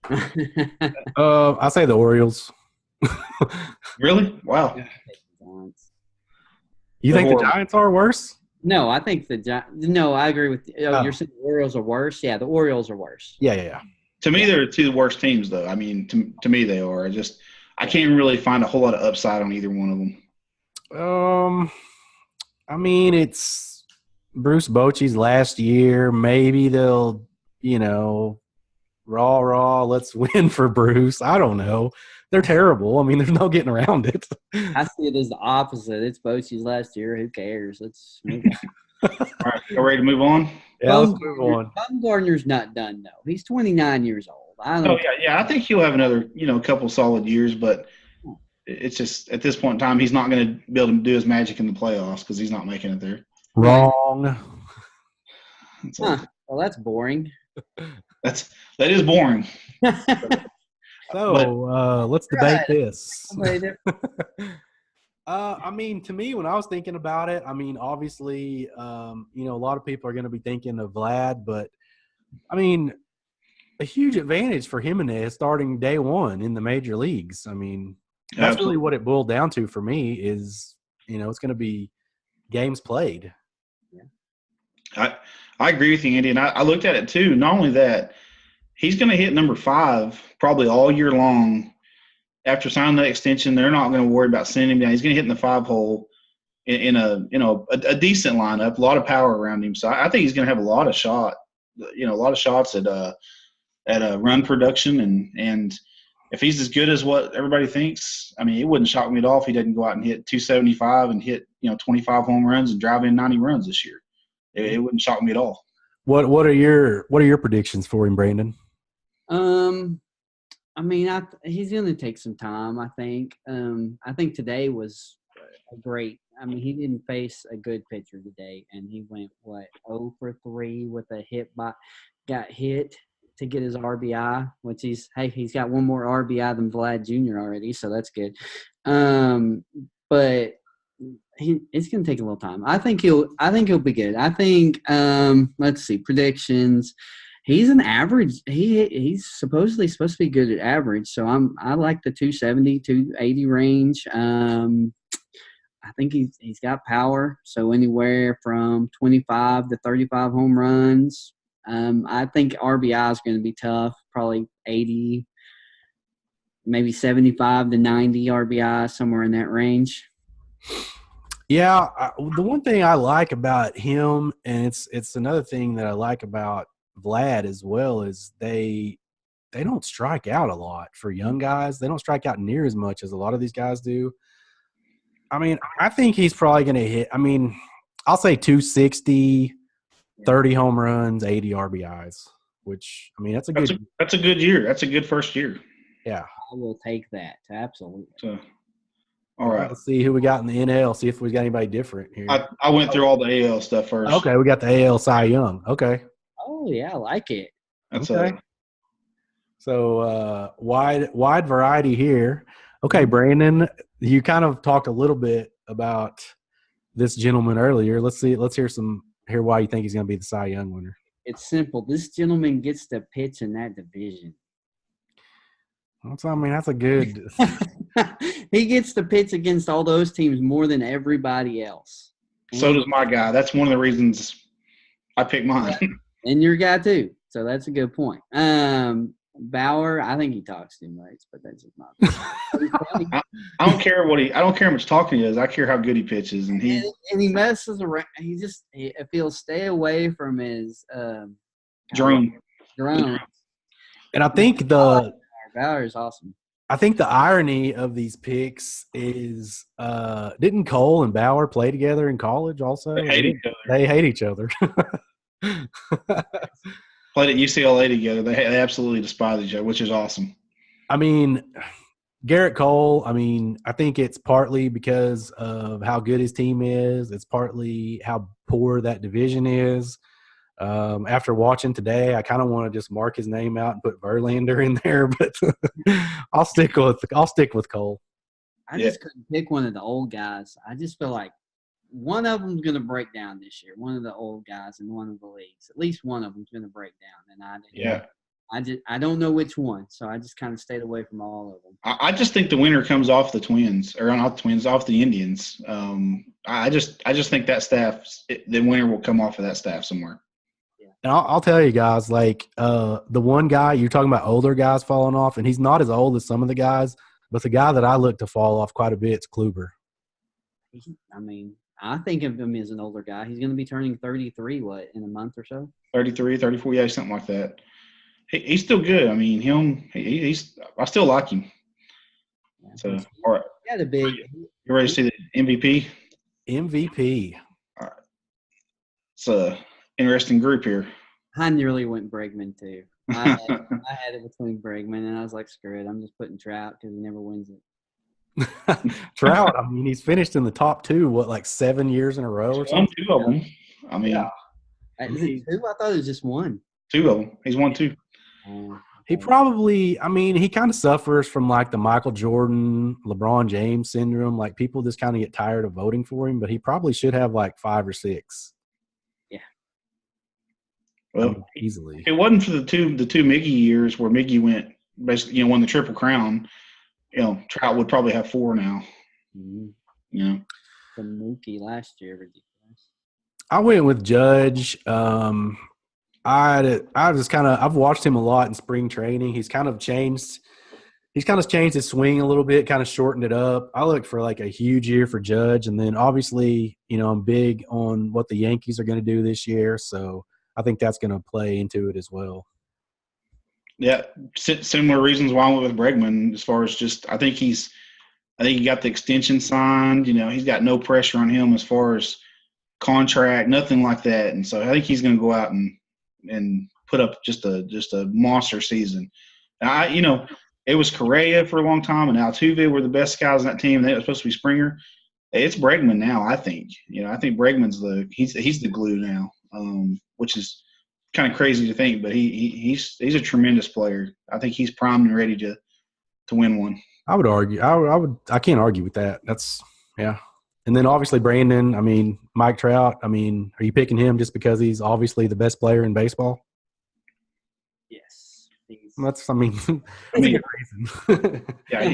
I say the Orioles. Really? Wow. You think the Giants are worse? No, I think No, I agree with you. You're saying the Orioles are worse? Yeah, the Orioles are worse. Yeah. To me, they're 2 worst teams, though. I mean, to me, they are. I can't really find a whole lot of upside on either one of them. I mean, it's Bruce Bochy's last year. Maybe they'll, raw, let's win for Bruce. I don't know. They're terrible. I mean, there's no getting around it. I see it as the opposite. It's Bochy's last year. Who cares? Let's move on. All right, you ready to move on? Yeah, let's move on. Bumgarner's not done, though. He's 29 years old. I think he'll have another, couple solid years, but it's just at this point in time, he's not going to be able to do his magic in the playoffs because he's not making it there. Wrong. Well, that's boring. That is boring. So let's debate this. I mean, to me, when I was thinking about it, I mean, obviously, a lot of people are going to be thinking of Vlad, but I mean, a huge advantage for Jimenez starting day one in the major leagues. I mean, that's really what it boiled down to for me is, it's going to be games played. I agree with you, Andy, and I looked at it too. Not only that, he's going to hit number 5 probably all year long. After signing that extension, they're not going to worry about sending him down. He's going to hit in the 5 hole in a decent lineup, a lot of power around him. So I think he's going to have a lot of shots at run production, and if he's as good as what everybody thinks, I mean, it wouldn't shock me at all if he doesn't go out and hit 275 and hit 25 home runs and drive in 90 runs this year. It wouldn't shock me at all. What are your predictions for him, Brandon? I mean, he's going to take some time, I think. I think today was a great – I mean, he didn't face a good pitcher today, and he went, 0 for 3 with a got hit to get his RBI, which he's got one more RBI than Vlad Jr. already, so that's good. But it's going to take a little time. I think he'll be good. I think let's see, predictions. He's an average. He's supposedly supposed to be good at average. So I like the 270, 280 range. I think he's got power. So anywhere from 25 to 35 home runs. I think RBI is going to be tough. Probably 80. maybe 75 to 90 RBI, somewhere in that range. Yeah, the one thing I like about him, and it's another thing that I like about Vlad as well, is they don't strike out a lot for young guys. They don't strike out near as much as a lot of these guys do. I mean, I think he's probably going to hit. I mean, I'll say 260, 30 home runs, 80 RBIs, which, I mean, that's a good year. That's a good first year. Yeah. I will take that. Absolutely. So, all right. Let's see who we got in the NL, see if we got anybody different here. I went through all the AL stuff first. Okay, we got the AL Cy Young. Okay. Oh, yeah, I like it. That's okay. So wide variety here. Okay, Brandon, you kind of talked a little bit about this gentleman earlier. Let's hear why you think he's going to be the Cy Young winner. It's simple. This gentleman gets to pitch in that division. That's a good – he gets to pitch against all those teams more than everybody else. So does my guy. That's one of the reasons I picked mine. And your guy too. So that's a good point. Bauer, I think he talks too much, but that's just not. I don't care how much talking he does. I care how good he pitches, and he messes around. He feels stay away from his drone. And I think Bauer is awesome. I think the irony of these picks is didn't Cole and Bauer play together in college also? They hate each other. Played at UCLA together. They absolutely despise each other, which is awesome. I mean, Garrett Cole, I think it's partly because of how good his team is. It's partly how poor that division is. After watching today, I kind of want to just mark his name out and put Verlander in there, but I'll stick with Cole. I just couldn't pick one of the old guys. I just feel like one of them's going to break down this year. One of the old guys in one of the leagues. At least one of them's going to break down. And I don't know which one, so I just kind of stayed away from all of them. I just think the winner comes off the Twins, or not the Twins, off the Indians. I just think that staff, the winner will come off of that staff somewhere. Yeah. And I'll tell you guys, like the one guy you're talking about, older guys falling off, and he's not as old as some of the guys, but the guy that I look to fall off quite a bit is Kluber. I think of him as an older guy. He's going to be turning 33, in a month or so? 33, 34, yeah, something like that. He's still good. I still like him. Yeah, so, all right. You ready to see the MVP? MVP. All right. It's an interesting group here. I nearly went Bregman, too. I had it between Bregman, and I was like, screw it. I'm just putting Trout because he never wins it. Trout, he's finished in the top two, 7 years in a row or something? Two of them. Yeah. Is it two? I thought it was just one. Two of them. He's won two. He probably, he kind of suffers from the Michael Jordan, LeBron James syndrome. Like people just kind of get tired of voting for him, but he probably should have 5 or 6. Yeah. Well, easily. If it wasn't for the two Miggy years where Miggy went basically, won the Triple Crown, Trout would probably have 4 now. Mm-hmm. The Mookie last year, ridiculous. I went with Judge. I've watched him a lot in spring training. He's kind of changed his swing a little bit, kind of shortened it up. I look for a huge year for Judge, and then obviously, I'm big on what the Yankees are going to do this year, so I think that's going to play into it as well. Yeah, similar reasons why I went with Bregman. As far as I think he got the extension signed. He's got no pressure on him as far as contract, nothing like that, and so I think he's going to go out and put up just a monster season. It was Correa for a long time, and Altuve were the best guys on that team. They were supposed to be Springer. It's Bregman now. I think. I think Bregman's he's the glue now, which is kind of crazy to think, but he's a tremendous player. I think he's primed and ready to win one. I would argue. I can't argue with that. That's yeah. And then obviously Brandon. Mike Trout. Are you picking him just because he's obviously the best player in baseball? Yes. That's a good reason. Yeah.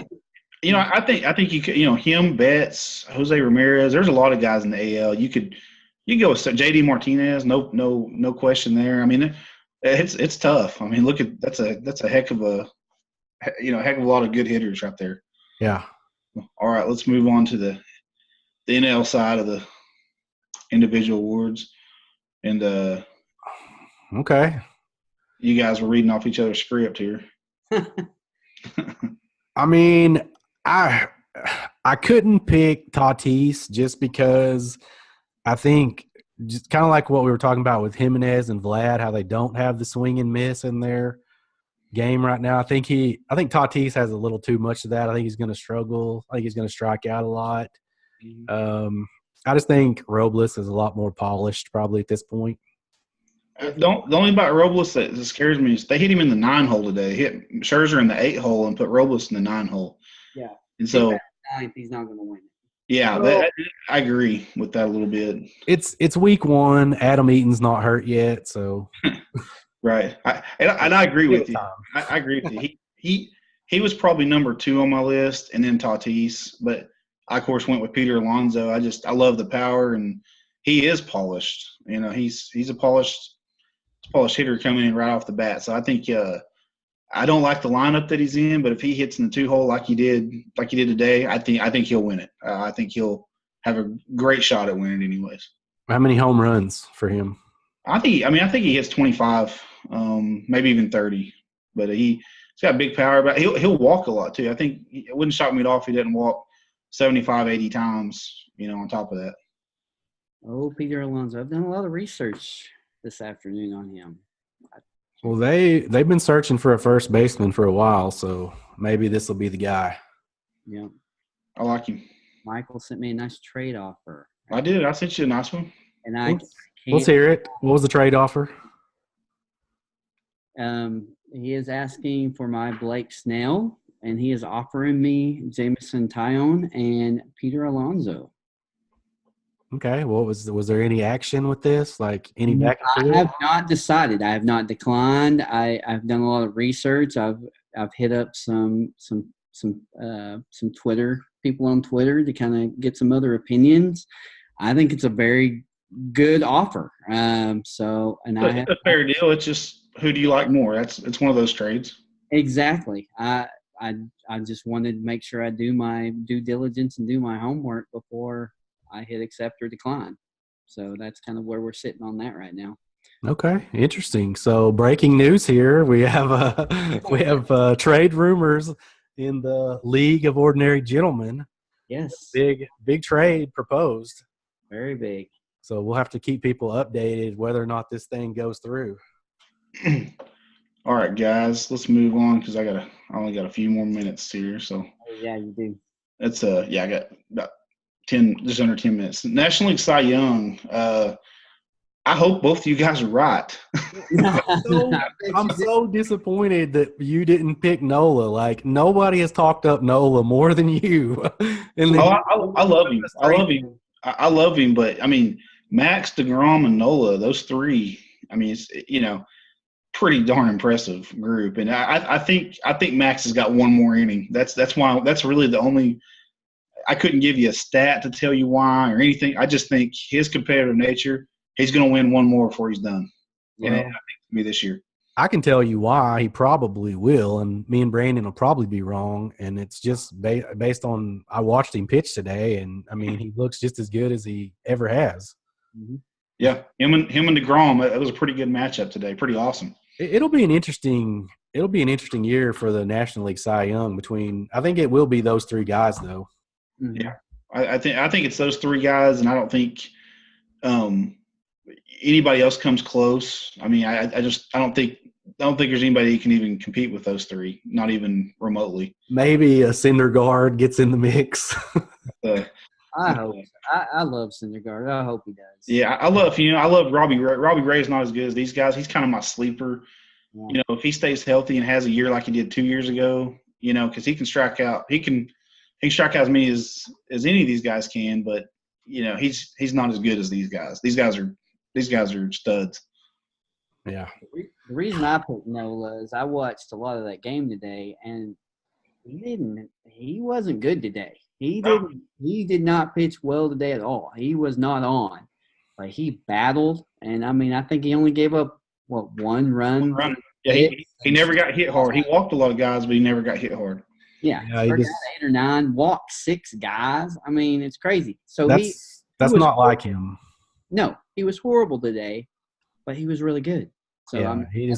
I think you could. Him, Betts, Jose Ramirez. There's a lot of guys in the AL. You could go with JD Martinez. No question there. It's tough. Look at that's a heck of a heck of a lot of good hitters right there. Yeah. All right, let's move on to the NL side of the individual awards. And Okay. you guys were reading off each other's script here. I mean, I couldn't pick Tatis just because I think just kind of like what we were talking about with Jimenez and Vlad, how they don't have the swing and miss in their game right now. I think Tatis has a little too much of that. I think he's going to struggle. I think he's going to strike out a lot. I just think Robles is a lot more polished probably at this point. The only about Robles that scares me is they hit him in the 9-hole today. Hit Scherzer in the 8-hole and put Robles in the 9-hole. Yeah. And so Ninth, he's not going to win it. Yeah, I agree with that a little bit. It's week 1. Adam Eaton's not hurt yet, so right. I agree with you. I agree with you. He was probably number 2 on my list, and then Tatis. But I of course went with Peter Alonso. I love the power, and he is polished. He's a polished hitter coming in right off the bat. So I think I don't like the lineup that he's in, but if he hits in the 2-hole like he did today, I think he'll win it. I think he'll have a great shot at winning anyways. How many home runs for him? I think he hits 25, maybe even 30. But he's got big power. But he'll walk a lot too. I think it wouldn't shock me at all if he didn't walk 75, 80 times. On top of that. Oh, Peter Alonso. I've done a lot of research this afternoon on him. Well, they've been searching for a first baseman for a while, so maybe this will be the guy. Yeah. I like him. Michael sent me a nice trade offer. I did. I sent you a nice one. And let's hear it. What was the trade offer? He is asking for my Blake Snell, and he is offering me Jameson Taillon and Peter Alonso. Okay. Well, was there any action with this? Like any back and forth? I have not decided. I have not declined. I've done a lot of research. I've hit up some Twitter people on Twitter to kind of get some other opinions. I think it's a very good offer. It's a fair deal. It's just who do you like more? It's one of those trades. Exactly. I just wanted to make sure I do my due diligence and do my homework before I hit accept or decline. So that's kind of where we're sitting on that right now. Okay, interesting. So breaking news here: we have trade rumors in the League of Ordinary Gentlemen. Yes, big trade proposed. Very big. So we'll have to keep people updated whether or not this thing goes through. All right, guys, let's move on because I only got a few more minutes here. So yeah, you do. It's I got about 10, just under 10 minutes. National League Cy Young. I hope both of you guys are right. I'm so disappointed that you didn't pick Nola. Like nobody has talked up Nola more than you. I love him. I love him. But I mean, Max, DeGrom, and Nola, those three. I mean, it's pretty darn impressive group. And I think Max has got one more inning. That's really the only. I couldn't give you a stat to tell you why or anything. I just think his competitive nature. He's going to win one more before he's done. And I think it'll be this year. I can tell you why he probably will, and me and Brandon will probably be wrong. And it's just based on I watched him pitch today, and I mean he looks just as good as he ever has. Mm-hmm. Yeah, him and DeGrom. It was a pretty good matchup today. Pretty awesome. It'll be an interesting year for the National League Cy Young. I think it will be those three guys though. Mm-hmm. Yeah, I think it's those three guys, and I don't think. Anybody else comes close. I mean, I don't think there's anybody who can even compete with those three, not even remotely. Maybe a Syndergaard gets in the mix. I hope. I love Syndergaard. I hope he does. Yeah, I love Robbie Ray. Robbie Ray's not as good as these guys. He's kind of my sleeper. Yeah. If he stays healthy and has a year like he did 2 years ago, because he can strike out. He can strike out as many as any of these guys can, but he's not as good as these guys. These guys are studs. Yeah. The reason I picked Nola is I watched a lot of that game today, and he wasn't good today. He did not pitch well today at all. He was not on. Like he battled, and I mean I think he only gave up one run Yeah, he never got hit hard. He walked a lot of guys, but he never got hit hard. Yeah, Yeah, he struck just, out 8 or 9, walked 6 guys. I mean, it's crazy. So that's was not like him. No, he was horrible today, but he was really good. So Yeah, I mean, he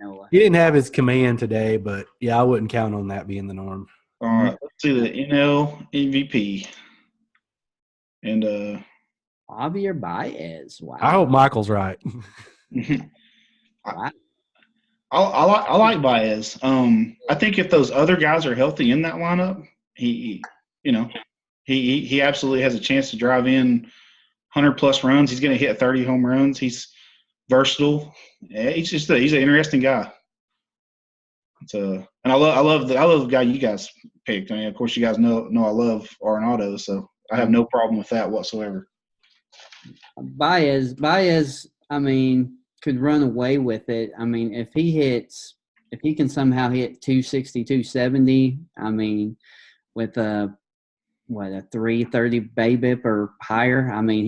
Noah. didn't have his command today, but yeah, I wouldn't count on that being the norm. All right, let's see the NL MVP. And Javier Baez. Wow. I hope Michael's right. Wow. I like Baez. I think if those other guys are healthy in that lineup, he absolutely has a chance to drive in 100+ runs. He's going to hit 30 home runs. He's versatile. Yeah, he's an interesting guy. And I love the guy you guys picked. I mean, of course, you guys know I love Arenado, so I have no problem with that whatsoever. Baez, I mean, could run away with it. I mean, if he can somehow hit 260, 270, I mean, with a 330 BABIP or higher, I mean,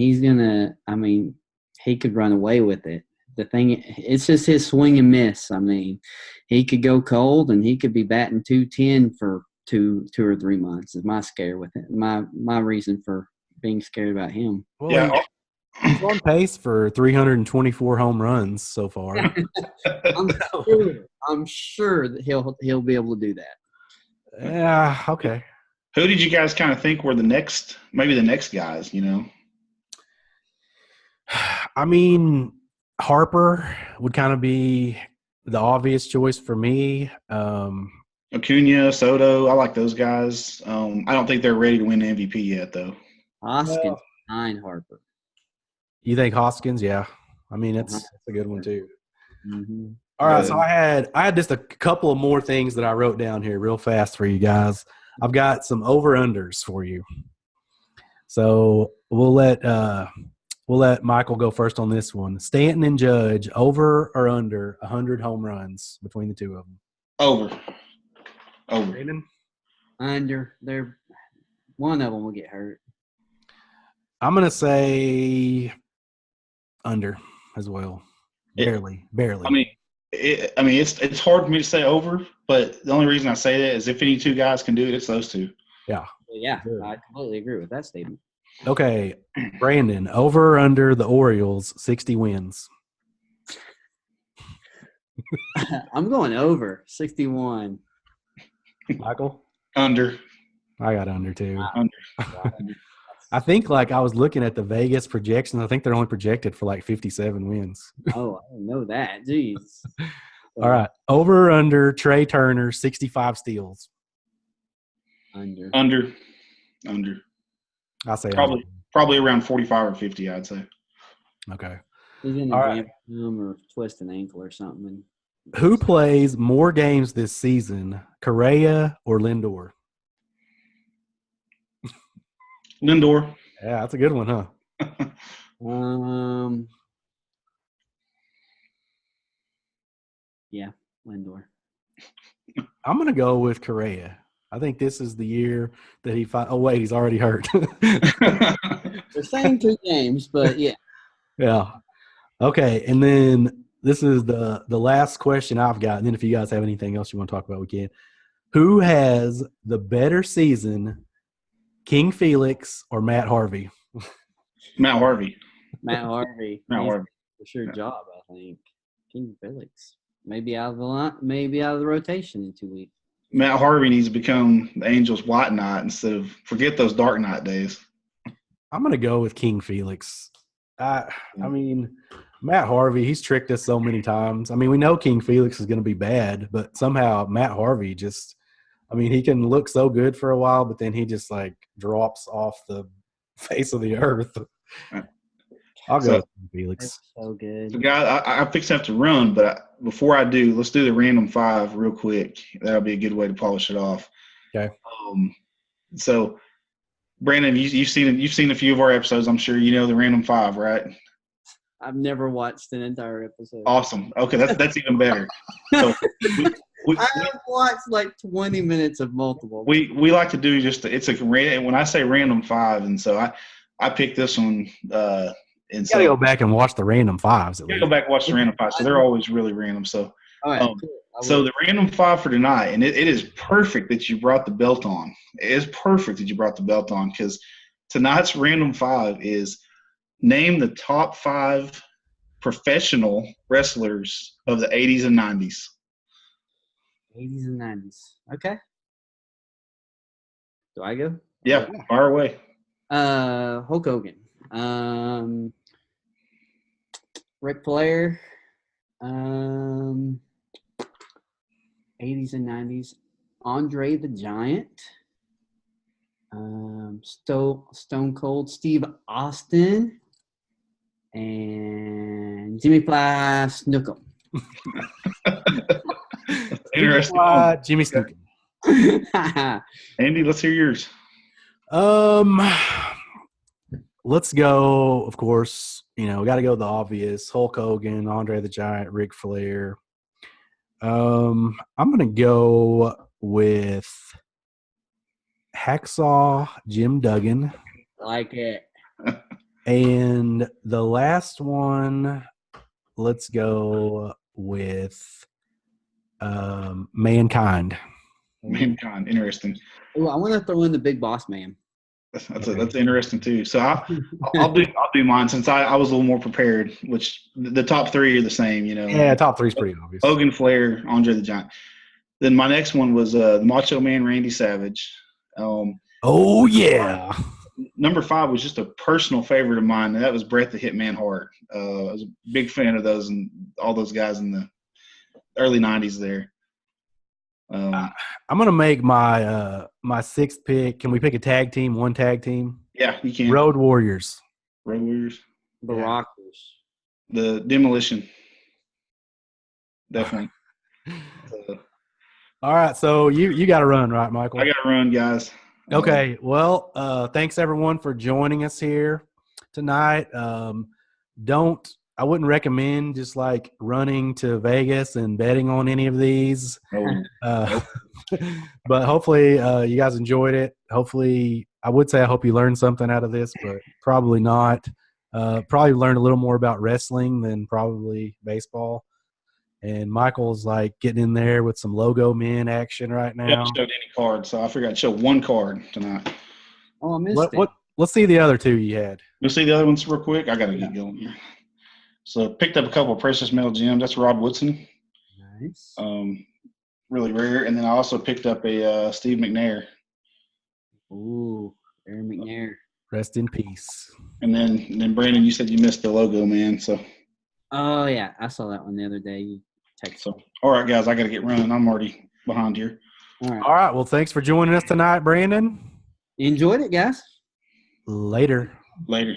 he could run away with it. The thing, it's just his swing and miss. I mean, he could go cold and he could be batting 210 for two or 3 months. Is my scare with it. My reason for being scared about him. Well, Yeah. he's on pace for 324 home runs so far. I'm sure that he'll be able to do that. Yeah, okay. Who did you guys kind of think were the next guys, I mean, Harper would kind of be the obvious choice for me. Acuna, Soto, I like those guys. I don't think they're ready to win the MVP yet, though. Hoskins, 9 Harper. You think Hoskins? Yeah. I mean, that's a good one too. Mm-hmm. All right, so I had just a couple of more things that I wrote down here real fast for you guys. I've got some over-unders for you. So we'll let Michael go first on this one. Stanton and Judge, over or under 100 home runs between the two of them? Over. Brandon? Under. One of them will get hurt. I'm going to say under as well. Barely. I mean, it's hard for me to say over, but the only reason I say that is if any two guys can do it, it's those two. Yeah. Yeah, I completely agree with that statement. Okay, Brandon, over or under the Orioles, 60 wins? I'm going over, 61. Michael? Under. I got under too. Under. I think I was looking at the Vegas projections. I think they're only projected for 57 wins. Oh, I didn't know that. Jeez. All right. Over or under Trey Turner, 65 steals? Under. I say probably around 45 or 50, I'd say. Okay. He's going All to right. him or twist an ankle or something. Who plays more games this season, Correa or Lindor? Lindor. Yeah, that's a good one, huh? Yeah, Lindor. I'm going to go with Correa. I think this is the year that he – oh, wait, he's already hurt. They're saying 2 games, but yeah. Yeah. Okay, and then this is the last question I've got, and then if you guys have anything else you want to talk about, we can. Who has the better season, King Felix or Matt Harvey? Matt Harvey. Matt Harvey. Harvey. For sure job, I think. King Felix. Maybe out of the rotation in 2 weeks. Matt Harvey needs to become the Angels' White Knight instead of forget those Dark Knight days. I'm going to go with King Felix. I mean, Matt Harvey, he's tricked us so many times. I mean, we know King Felix is going to be bad, but somehow Matt Harvey just – I mean, he can look so good for a while, but then he just, drops off the face of the earth. I'll go with King Felix. That's so good. So, guys, I fix have to run, but before I do, let's do the random 5 real quick. That'll be a good way to polish it off. Okay. So, Brandon, you've seen a few of our episodes. I'm sure you know the random 5, right? I've never watched an entire episode. Awesome. Okay, that's even better. So I've watched 20 minutes of multiple. We like to do it's a random. When I say random 5, and so I picked this one. You got to go back and watch the random 5s. You got to go back and watch the random 5. So they're always really random. So All right. Cool. So the random 5 for tonight, and it is perfect that you brought the belt on. It is perfect that you brought the belt on because tonight's random 5 is name the top 5 professional wrestlers of the 80s and 90s. 80s and 90s. Okay. Do I go? Yeah, fire away. Hulk Hogan. Ric Flair. 80s and 90s. Andre the Giant. Stone Cold Steve Austin. And Jimmy Fly Snuka. Interesting. Jimmy Snuka. Andy, let's hear yours. Let's go, of course, we got to go the obvious. Hulk Hogan, Andre the Giant, Ric Flair. I'm going to go with Hacksaw Jim Duggan. Like it. And the last one, let's go with Mankind. Mankind, interesting. Oh, I want to throw in the Big Boss Man. That's interesting too. So I'll do mine since I was a little more prepared. Which the top 3 are the same, Yeah, top 3 is pretty obvious. Hogan, Flair, Andre the Giant. Then my next one was the Macho Man, Randy Savage. Oh yeah. Number 5 was just a personal favorite of mine, and that was Bret the Hitman Hart. I was a big fan of those and all those guys in the early 90s there. I'm gonna make my my 6th pick. Can we pick a tag team? One tag team? Yeah, you can. Road Warriors. Road Warriors. The Rockers. The Demolition. Definitely. All right, so you got to run, right, Michael? I got to run, guys. Okay. Well, thanks everyone for joining us here tonight. I wouldn't recommend just like running to Vegas and betting on any of these. But hopefully you guys enjoyed it. Hopefully, I would say I hope you learned something out of this, but probably not. Probably learned a little more about wrestling than probably baseball. And Michael's like getting in there with some logo men action right now. I haven't showed any cards, so I figured I'd show one card tonight. Oh, I missed it. Let's see the other 2 you had. You'll see the other ones real quick. I got to get going here. So picked up a couple of precious metal gems. That's Rod Woodson. Nice. Really rare. And then I also picked up a Steve McNair. Ooh, Aaron McNair. Rest in peace. And then Brandon, you said you missed the logo, man. So. Oh yeah, I saw that one the other day. You texted me. All right, guys, I got to get running. I'm already behind here. All right. Well, thanks for joining us tonight, Brandon. You enjoyed it, guys? Later. Later.